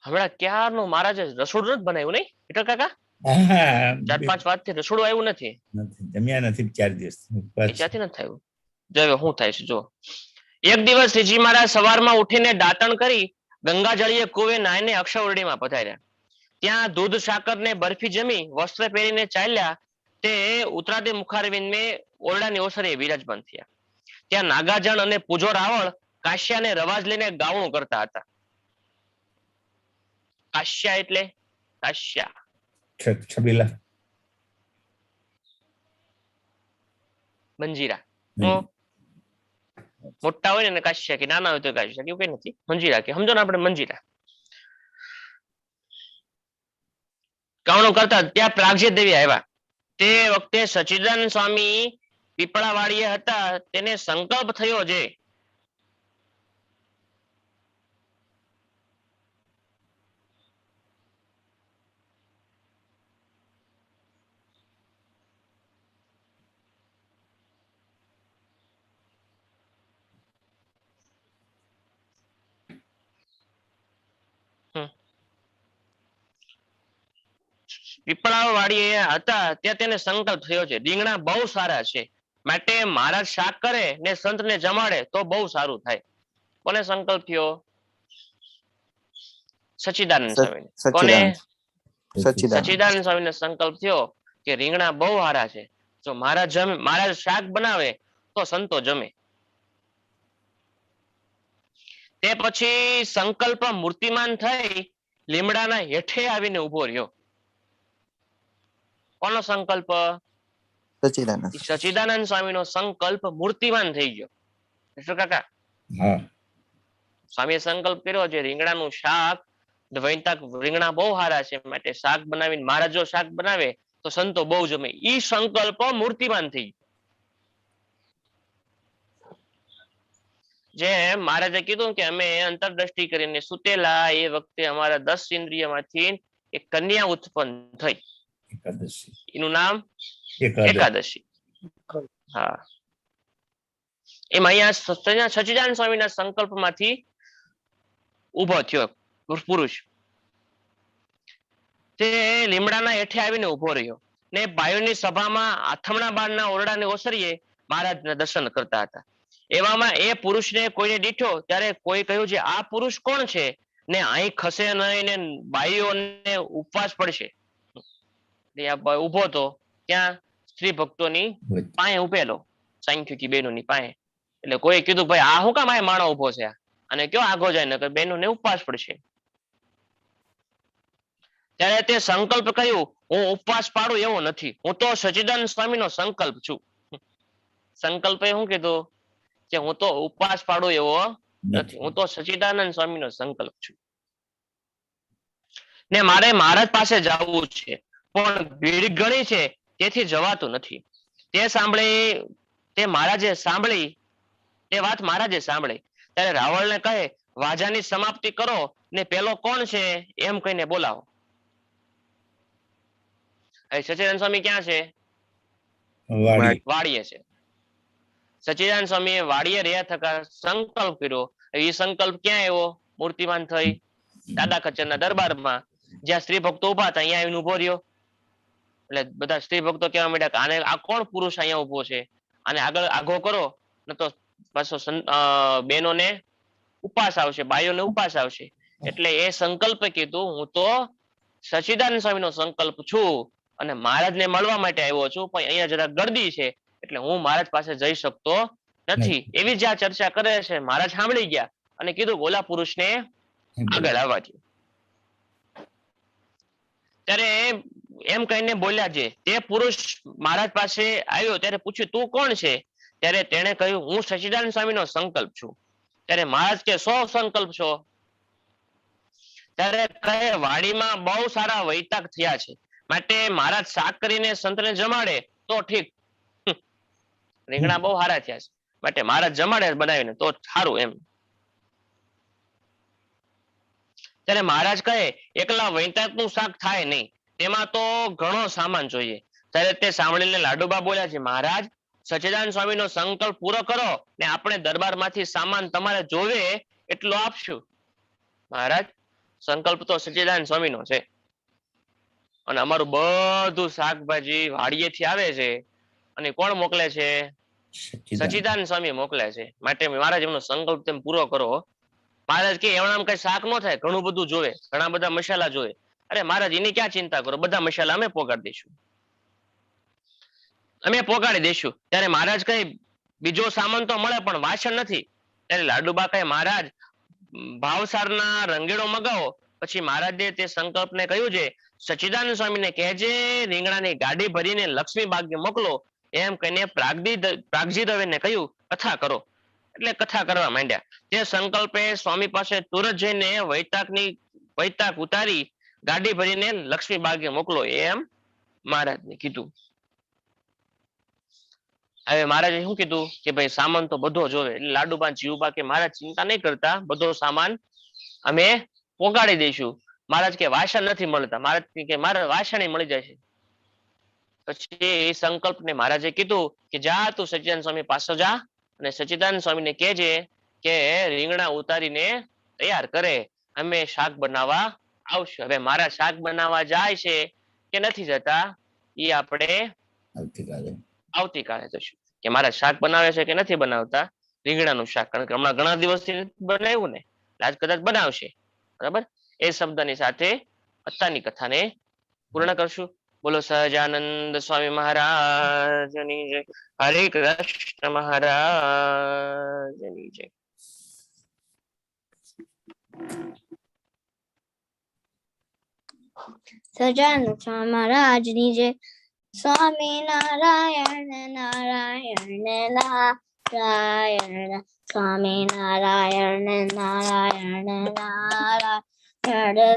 હમણાં ક્યારનું મહારાજે રસોડું નથી બનાવ્યું નહીં વિઠ્ઠલ કાકા? હા, 4-5 વાતથી રસોડું આવ્યું નથી. જમ્યા નથી 4 દિવસ. એ ક્યાંથી નથી થયું? જો હવે શું થાય છે જો. એક દિવસ શ્રીજી મહારાજ સવારમાં ઉઠીને દાંતણ કરી ગંગાજળીએ કુવે નાહીને અક્ષરવરડીમાં પધાર્યા. ત્યાં દૂધ સાકર ને બરફી જમી વસ્ત્ર પહેરીને ચાલ્યા તે ઉતરાદે મુખારવિંદને ઓરડાની ઓસરીએ વિરાજમાન થયા. ત્યાં નાગાજણ અને પૂજો રાવળ કાશ્યાને રવાજ લઈને ગાવણું કરતા હતા. કાશ્યા એટલે કાશ્યા છબીલા મંજીરા. મોટા હોય ને કાશ્યા કે નાના હોય તો કાશ્યા એવું કઈ નથી. મંજીરા કે સમજો ને આપણે મંજીરા. ગાવણું કરતા ત્યાં પ્રાગજ્ય દેવી આવ્યા. તે વખતે સચ્ચિદાનંદ સ્વામી પીપળાવાડીએ હતા. તેને સંકલ્પ થયો છે પીપળાવાડીએ હતા ત્યાં તેને સંકલ્પ થયો છે રીંગણા બહુ સારા છે માટે મહારાજ શાક કરે ને સંતને જમાડે તો બહુ સારું થાય. કોને સંકલ્પ થયો? સચ્ચિદાનંદ સ્વામીને. કોને? સચ્ચિદાનંદ સ્વામીને સંકલ્પ થયો કે રીંગણા બહુ સારા છે, જો મહારાજ શાક બનાવે તો સંતો જમે. તે પછી સંકલ્પ મૂર્તિમાન થઈ લીમડાના હેઠે આવીને ઉભો રહ્યો. કોનો સંકલ્પ? સચ્ચિદાનંદ સ્વામીનો સંકલ્પ મૂર્તિમાન થઈ ગયો. શું કાકા? સ્વામીએ સંકલ્પ કર્યો છે રીંગણાનું શાક રીંગણા બહુ સારા છે માટે શાક બનાવીને મહારાજ જો શાક બનાવે તો સંતો બહુ જમે. ઈ સંકલ્પ મૂર્તિમાન થઈ ગયો. જેમ મહારાજે કીધું કે અમે અંતરદ્રષ્ટિ કરીને સુતેલા એ વખતે અમારા 10 ઇન્દ્રિયમાંથી એક કન્યા ઉત્પન્ન થઈ. એનું નામ એકાદશી. હા, એમાં અહીંયા સચ્ચિદાનંદ સ્વામીના સંકલ્પમાંથી ઉભો થયો પુરુષ. તે લીમડાના હેઠે આવીને ઉભો રહ્યો ને ભાઈઓની સભામાં આથમણા બારના ઓરડાને ઓસરીએ મહારાજના દર્શન કરતા હતા. એવામાં એ પુરુષને કોઈને દીઠો ત્યારે કોઈ કહ્યું છે આ પુરુષ કોણ છે ને અહીં ખસે નહીં ને બાઈઓને ઉપવાસ પડશે. ઉભો તો ત્યાં સ્ત્રી ભક્તોની પાસે ઉભેલો સાંખ્યકી બહેનોની પાસે. એટલે કોઈ કીધું ભાઈ આ શું કામ આ માણો ઉભો છે અને કયો આગો જાય ને બહેનોને ઉપવાસ પડશે. ત્યારે તે સંકલ્પ કહ્યું હું ઉપવાસ પાડું એવો નથી, હું તો સચ્ચિદાનંદ સ્વામીનો સંકલ્પ છું. સંકલ્પે શું કીધું કે હું તો ઉપવાસ પાડું એવો નથી, હું તો સચ્ચિદાનંદ સ્વામીનો સંકલ્પ છું ને મારે મહારાજ પાસે જવું છે પણ ભીડ ઘણી છે તેથી જવાતું નથી. તે વાત મહારાજે સાંભળી ત્યારે રાવળને કહે વાજાની સમાપ્તિ કરો ને પેલો કોણ છે એમ કહીને બોલાવો. સચ્ચિદાનંદ સ્વામી ક્યાં છે? વાડીએ છે. સચ્ચિદાનંદ સ્વામીએ વાડીએ રહ્યા થકા સંકલ્પ કર્યો. એ સંકલ્પ ક્યાં આવ્યો? મૂર્તિમાન થઈ દાદા ખચ્ચરના દરબારમાં જ્યાં સ્ત્રી ભક્તો ઉભા હતા અહીંયા આવીને ઉભો રહ્યો. એટલે બધા સ્ત્રી ભક્તો કહેવા માંડ્યા કે આને આ કોણ પુરુષ અહીંયા ઉભો છે, આને આગળ આઘો કરો ન તો પાછો બહેનોને ઉપવાસ આવશે, બાઈઓને ઉપવાસ આવશે. એટલે એ સંકલ્પે કીધું હું તો સચ્ચિદાનંદ સ્વામીનો સંકલ્પ છું અને મહારાજને મળવા માટે આવ્યો છું પણ અહીંયા જરા ગર્દી છે એટલે હું મહારાજ પાસે જઈ શકતો નથી એવી જ આ ચર્ચા કરે છે. મહારાજ સાંભળી ગયા અને કીધું ઓલા પુરુષને આગળ આવવા દો. ત્યારે એમ કહીને બોલ્યા છે તે પુરુષ મહારાજ પાસે આવ્યો ત્યારે પૂછ્યું તું કોણ છે? ત્યારે તેણે કહ્યું હું સચ્ચિદાનંદ સ્વામીનો સંકલ્પ છું. ત્યારે મહારાજ કે સો સંકલ્પ છો? ત્યારે કહે વાડીમાં બહુ સારા વૈતાગ થયા છે માટે મહારાજ શાક કરીને સંતને જમાડે તો ઠીક. રીંગણા બહુ સારા થયા છે માટે મહારાજ જમાડે બનાવીને તો સારું એમ. ત્યારે મહારાજ કહે એકલા વૈતાગનું શાક થાય નહીં, તેમાં તો ઘણો સામાન જોઈએ. ત્યારે તે સાંભળીને લાડુબા બોલ્યા છે મહારાજ સચ્ચિદાનંદ સ્વામીનો સંકલ્પ પૂરો કરો ને આપણે દરબારમાંથી સામાન તમારે જોવે એટલો આપશું. મહારાજ સંકલ્પ તો સચ્ચિદાનંદ સ્વામીનો છે અને અમારું બધું શાકભાજી વાડીએથી આવે છે અને કોણ મોકલે છે? સચ્ચિદાનંદ સ્વામી મોકલે છે. માટે મહારાજ એમનો સંકલ્પ તેમ પૂરો કરો. મહારાજ કે એમનામ કઈ શાક નો થાય, ઘણું બધું જોવે, ઘણા બધા મસાલા જોવે. અરે મહારાજ એની ક્યાં ચિંતા કરો, બધા મસાલા અમે પોગાડી દઈશું, અમે પોગાડી દઈશું. ત્યારે મહારાજ કહે બીજો સામાન તો મળે પણ વાસણ નથી. ત્યારે લાડુબા કહે મહારાજ ભાવસારના રંગેણો મગાવો. પછી મહારાજે તે સંકલ્પને કહ્યું છે સચ્ચિદાનંદ સ્વામીને કહેજે રીંગણાની ગાડી ભરીને લક્ષ્મી બાગે મોકલો. એમ કહીને પ્રાગજી દવેને કહ્યું કથા કરો. એટલે કથા કરવા માંડ્યા. તે સંકલ્પે સ્વામી પાસે તુરત જઈને વૈતાગ ઉતારી ગાડી ભરીને લક્ષ્મી બાગે મોકલો એમ મહારાજને કીધું. હવે મહારાજે શું કીધું કે ભાઈ સામાન તો બધો જોવે. એટલે લાડુબા જીવબા કે મહારાજ ચિંતા નહીં કરતા, બધો સામાન અમે પોગાડી દઈશું. મહારાજ કે વાસણ નથી મળતા. મહારાજ કે મારે વાસણ મળી જશે. પછી એ સંકલ્પને મહારાજે કીધું કે જા તું સચ્ચિદાનંદ સ્વામી પાસે જા અને સચ્ચિદાનંદ સ્વામીને કહેજે કે રીંગણા ઉતારીને તૈયાર કરે, અમે શાક બનાવવા આવશું. હવે મારા શાક બનાવવા જાય છે કે નથી જતા એ આપણે આવતીકાલે જોશું કે મારા શાક બનાવે છે કે નથી બનાવતા રીંગણાનું શાક. કારણ કે હમણાં ઘણા દિવસથી બનાવ્યું ને, આજ કદાચ બનાવશે. બરાબર, એ શબ્દની સાથે અત્યારની કથાને પૂર્ણ કરશું. બોલો સહજાનંદ સ્વામી મહારાજની જય. હરે કૃષ્ણ મહારાજની જય. સહજાનંદ સ્વામી મહારાજની જય. સ્વામી નારાયણ નારાયણ નારાયણ, સ્વામી નારાયણ નારાયણ નારાયણ,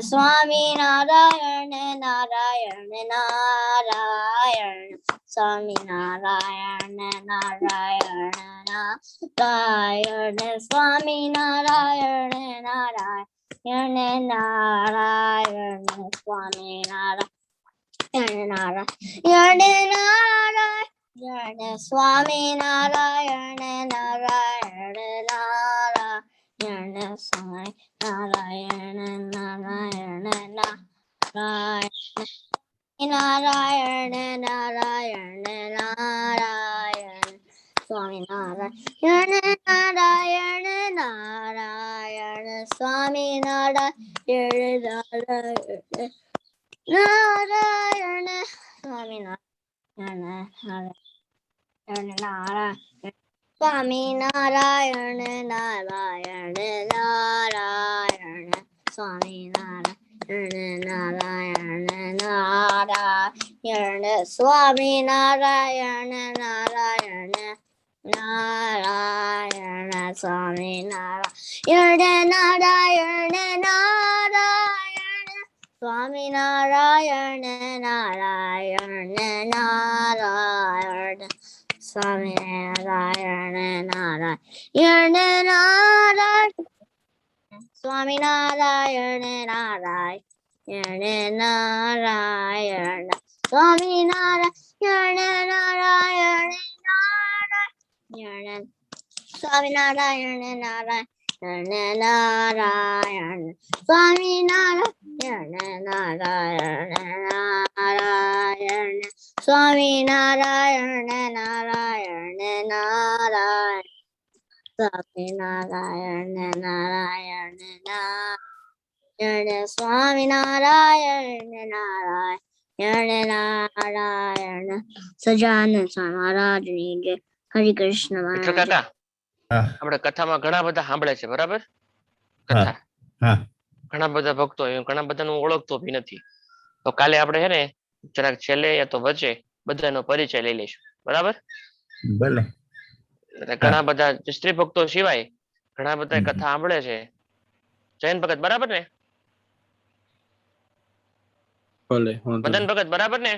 સ્વામી નારાયણ નારાયણ નારાયણ, સ્વામી નારાયણ નારાયણ નારાયણ, સ્વામી નારાયણ નારાયણ નારાયણ, સ્વામી નારાયણ નારાયણ નારાયણ, સ્વામી નારાયણ નારાયણ નારાયણ, સ્વામી નારાયણ નારાયણ નારાયણ, નારાયણ નારાયણ, સ્વામી નારાયણ નારાયણ નારાયણ, સ્વામી નારાયણ નારાયણ નારાયણ, સ્વામી નારાયણ નારાયણ, સ્વામી નારાયણ નારાયણ નારાયણ, સ્વામી નારાયણ નારાયણ નારાયણ, સ્વામી નારાયણ નારાયણ નારાયણ, સ્વામી નારાયણ નારાયણ નારાયણ, સ્વામી નારાયણ નારાયણ નારાયણ, સ્વામી નારાયણ નારાયણ નારાયણ, સ્વામી નારાયણ નારાયણ નારાયણ, સ્વામી નારાયણ નારાયણ નારાયણ, સ્વામી નારાયણ નારાયણ નારાયણ, સ્વામી નારાયણ નારાયણ નારાયણ, સ્વામી નારાયણ નારાયણ નારાયણ, સ્વામી નારાયણ નારાયણ નારાયણ, સ્વામી નારાયણ નારાયણ નારાયણ. સહજાનંદ સ્વામી મહારાજની જય. હરે કૃષ્ણ વિઠ્ઠલ મહારાજ. કાકા હા આપણે કથામાં ઘણા બધા સાંભળે છે બરાબર હા કથા હા ઘણા બધા ભક્તો ઘણા બધાનું ઓળખતો બી નથી તો કાલે આપણે છે ને જરાક છેલ્લે યા તો વચ્ચે બધાનો પરિચય લઈ લઈશું બરાબર ભલે એટલે ઘણા બધા સ્ત્રી ભક્તો સિવાય ઘણા બધા હમ. કથા સાંભળે છે જૈન ભગત બરાબર ને ભલે વાંધો મદન નહીં. ભગત બરાબર ને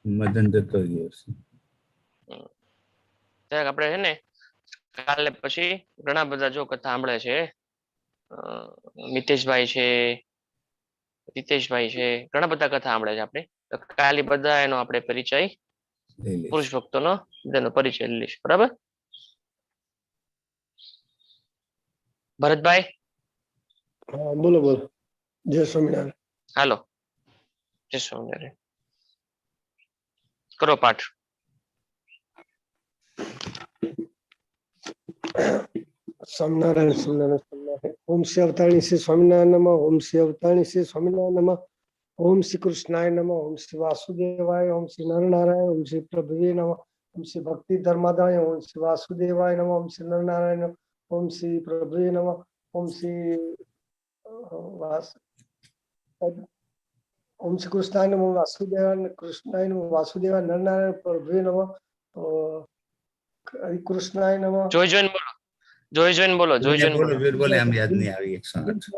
મદન જતો રહ્યો છે. જરાક આપણે છે ને કાલે પછી ઘણા બધા જો કથા સાંભળે છે મિતેશભાઈ છે રીતેશભાઈ છે ઘણા બધા કથા સાંભળે છે આપણે તો કાલે બધા એનો આપણે પરિચય લઈ લઈશ. પુરુષ ભક્તોનો બધાનો પરિચય લઈ લઈશું બરાબર ભરતભાઈ હા બોલો બોલો. જય સ્વામિનારાયણ. હાલો જય સ્વામિનારાયણ કરો પાઠ સ્વામિનારાયણ સ્વામિનારાયણ સ્વામિનારાયણ. ઓમ શ્રી અવતારણી શ્રી સ્વામિનારાયણ નમઃ. ઓમ શ્રી અવતારણી શ્રી સ્વામિનારાયણ નમઃ. ઓમ શ્રી કૃષ્ણાય નમઃ. ઓમ શ્રી વાસુદેવાય. ઓમ શ્રી નરનારાયણ. ઓમ શ્રી પ્રભુવે નમઃ. ઓમ શ્રી ભક્તિ ધર્માદાય. ઓમ શ્રી વાસુદેવાય નમઃ. ઓમ શ્રી નરનારાયણ. ઓમ શ્રી પ્રભુવે નમઃ. ઓમ શ્રી વાસ ઓમ શ્રી કૃષ્ણાય નમઃ વાસુદેવાય કૃષ્ણાય નમઃ વાસુદેવાય નરનારાયણ પ્રભુવે નમઃ. હરે કૃષ્ણાય નમઃ. જોઈને બોલો જોઈને બોલો જોઈને બોલો બોલો જોર બોલે આમ યાદ નહીં આવી 108.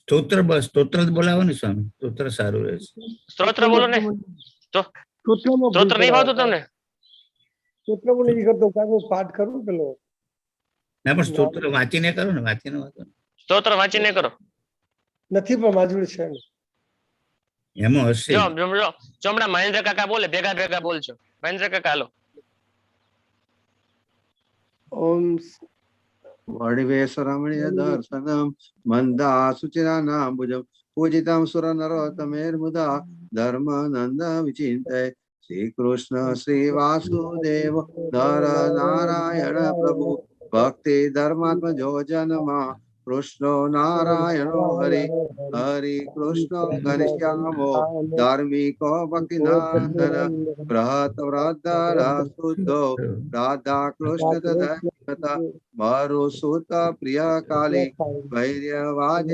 સ્તોત્ર બસ સ્તોત્ર જ બોલાવો ને સ્વામી સ્તોત્ર સારું રહે છે. સ્તોત્ર બોલો ને સ્તોત્ર નહીં ભાવતું તમને સ્તોત્ર નહીં કરતો કારણ હું પાઠ કરું પેલો ના પણ સ્તોત્ર વાંચીને કરો ને વાંચીને વાંચો ને. સ્તોત્ર વાંચીને કરો નથી પણ મારી જોડે છે ને. એમાં હશે જો જો જો જો હમણાં મહેન્દ્ર કાકા બોલે ભેગા બોલજો મહેન્દ્ર કાકા હાલો ઓમ વડિવેશરમણીય દર્શનમ મંદા સુચિરાનાંબુજમ પૂજિતમ સુરનરોત્તમેર્મુદા ધર્મ નંદ વિચિંતય શ્રી કૃષ્ણ શ્રી વાસુદેવ નર નારાયણ પ્રભુ ભક્તિ ધર્માત્મજો જન્મા કૃષ્ણો નારાયણો હરિ હરિ કૃષ્ણ ઘનશ્યામો ધાર્મિકો ભક્તિ નંદન બૃહત વ્રતર શુદ્ધો રાધા કૃષ્ણ તથા મારો સુત પ્રિય કાલી વૈર્યવાજ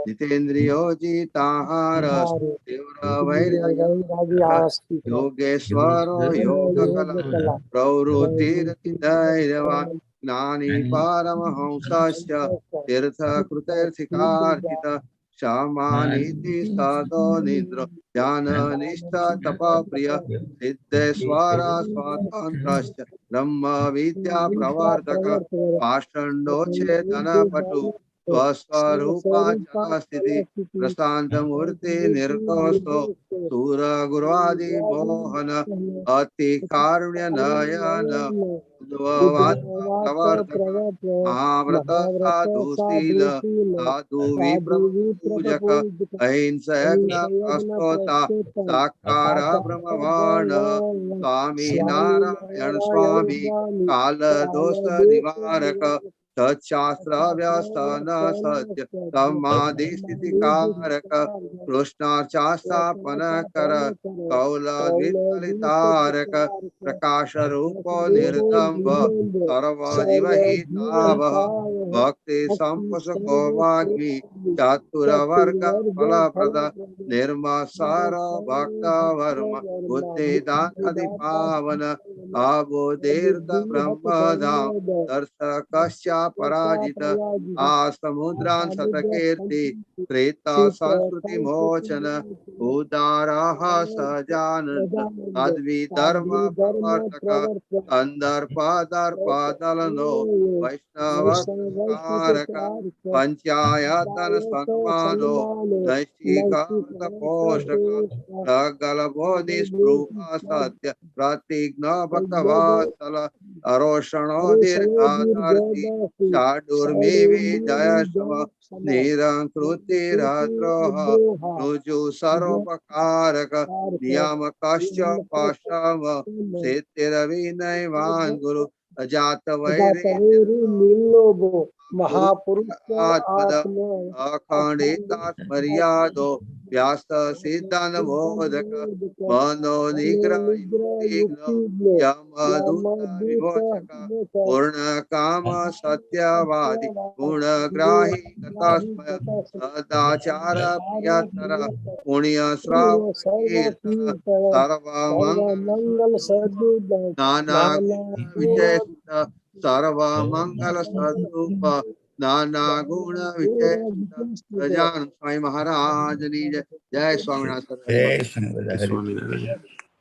જીતેન્દ્રિયો જીતાહારસ તીવ્ર વૈર્ય યોગેશ્વરો યોગ કલા પ્રવૃત્તિ ધૈર્યવાન જ્ઞાની પરમહંસસ્ય તીર્થ કૃતૈર્થિકાર્થિત ક્ષમાનીતિ સદો નિદ્ર જ્ઞાન નિષ્ઠ તપ પ્રિય સિદ્ધેશ્વર સ્વતંત્રશ્ચ બ્રહ્મ વિદ્યા પ્રવર્તક પાષંડો ચેતન પટુ સ્વસ્વરૂપા સ્થિતિ પ્રશાંત મૂર્તિ નિર્દોષો સુર ગુરુઆદિ મોહન અતિ કારુણ્ય નયન પ્રવર્તક આવ્રત સાધુ શીલ સાધુ વિપ્રપૂજક અહિંસક અસ્તોતા સાકાર બ્રહ્મવાણ સ્વામી નારાયણ સ્વામી કાલ દોષ નિવારક સત્શાસ્ત્ર વ્યસન સત્ય સમાધિ સ્થિતિકારક કૃષ્ણાર્ચાસ્થાપન કર કૌલ વિતલિતારક પ્રકાશ રૂપો નિર્દંભ સર્વ જીવ હિતાવહ ભક્તિ સંપસકો વાગ્મી ચાતુર વર્ગ ફલપ્રદ નિર્મસર ભક્ત વર્મ બુદ્ધિદાન પાવન આબોધીર્થ બ્રહ્મધામ દર્શકસ્ય પરાજિત આ સમુદ્રાન સતકીર્તિ પ્રેત સંસ્કૃતિ મોચન ઉદારઃ સજાનંદ અદ્વિધર્મ પ્રવર્તક અંદર્પદર્પદલનો વૈષ્ણવકારક પંચાયતન સન્માનો નૈષ્ઠિકાંત પોષક પ્રગલ બોધિ સ્પૃહ સત્ય પ્રતિજ્ઞ ભક્તવાત્સલ અરોષણો દીર્ઘાદર્શી શાડુર્મિ વિજયસ્વ નિરંકૃતિરદ્રોહ રુજુ સર્વોપકારક નિયામકશ્ચ પશ્ચમ સિદ્ધિર વિનયવાન ગુરુ અજાત અજાત વૈરી વૈરી નિર્લોભો મહાપુરુષ આત્મદ આત્મ અખંડિતા મર્યાદો વ્યાસ સિદ્ધાન બોધક મનો નિગ્રહ યુક્તિજ્ઞ યમદૂત વિમોચક પૂર્ણ કામ સત્યવાદી ગુણગ્રાહી તથા સદાચાર પ્રિયતર પુણ્ય શ્રાવક કીર્તન સર્વમંગલ સદુદ નાના વિજય સર્વ મંગલ સ્વરૂપ નાના ગુણ વિજય ગજાનન સ્વામી મહારાજની જય. જય સ્વામિનારાયણ. જય સ્વામિનારાયણ. સ્વામિનારાયણ.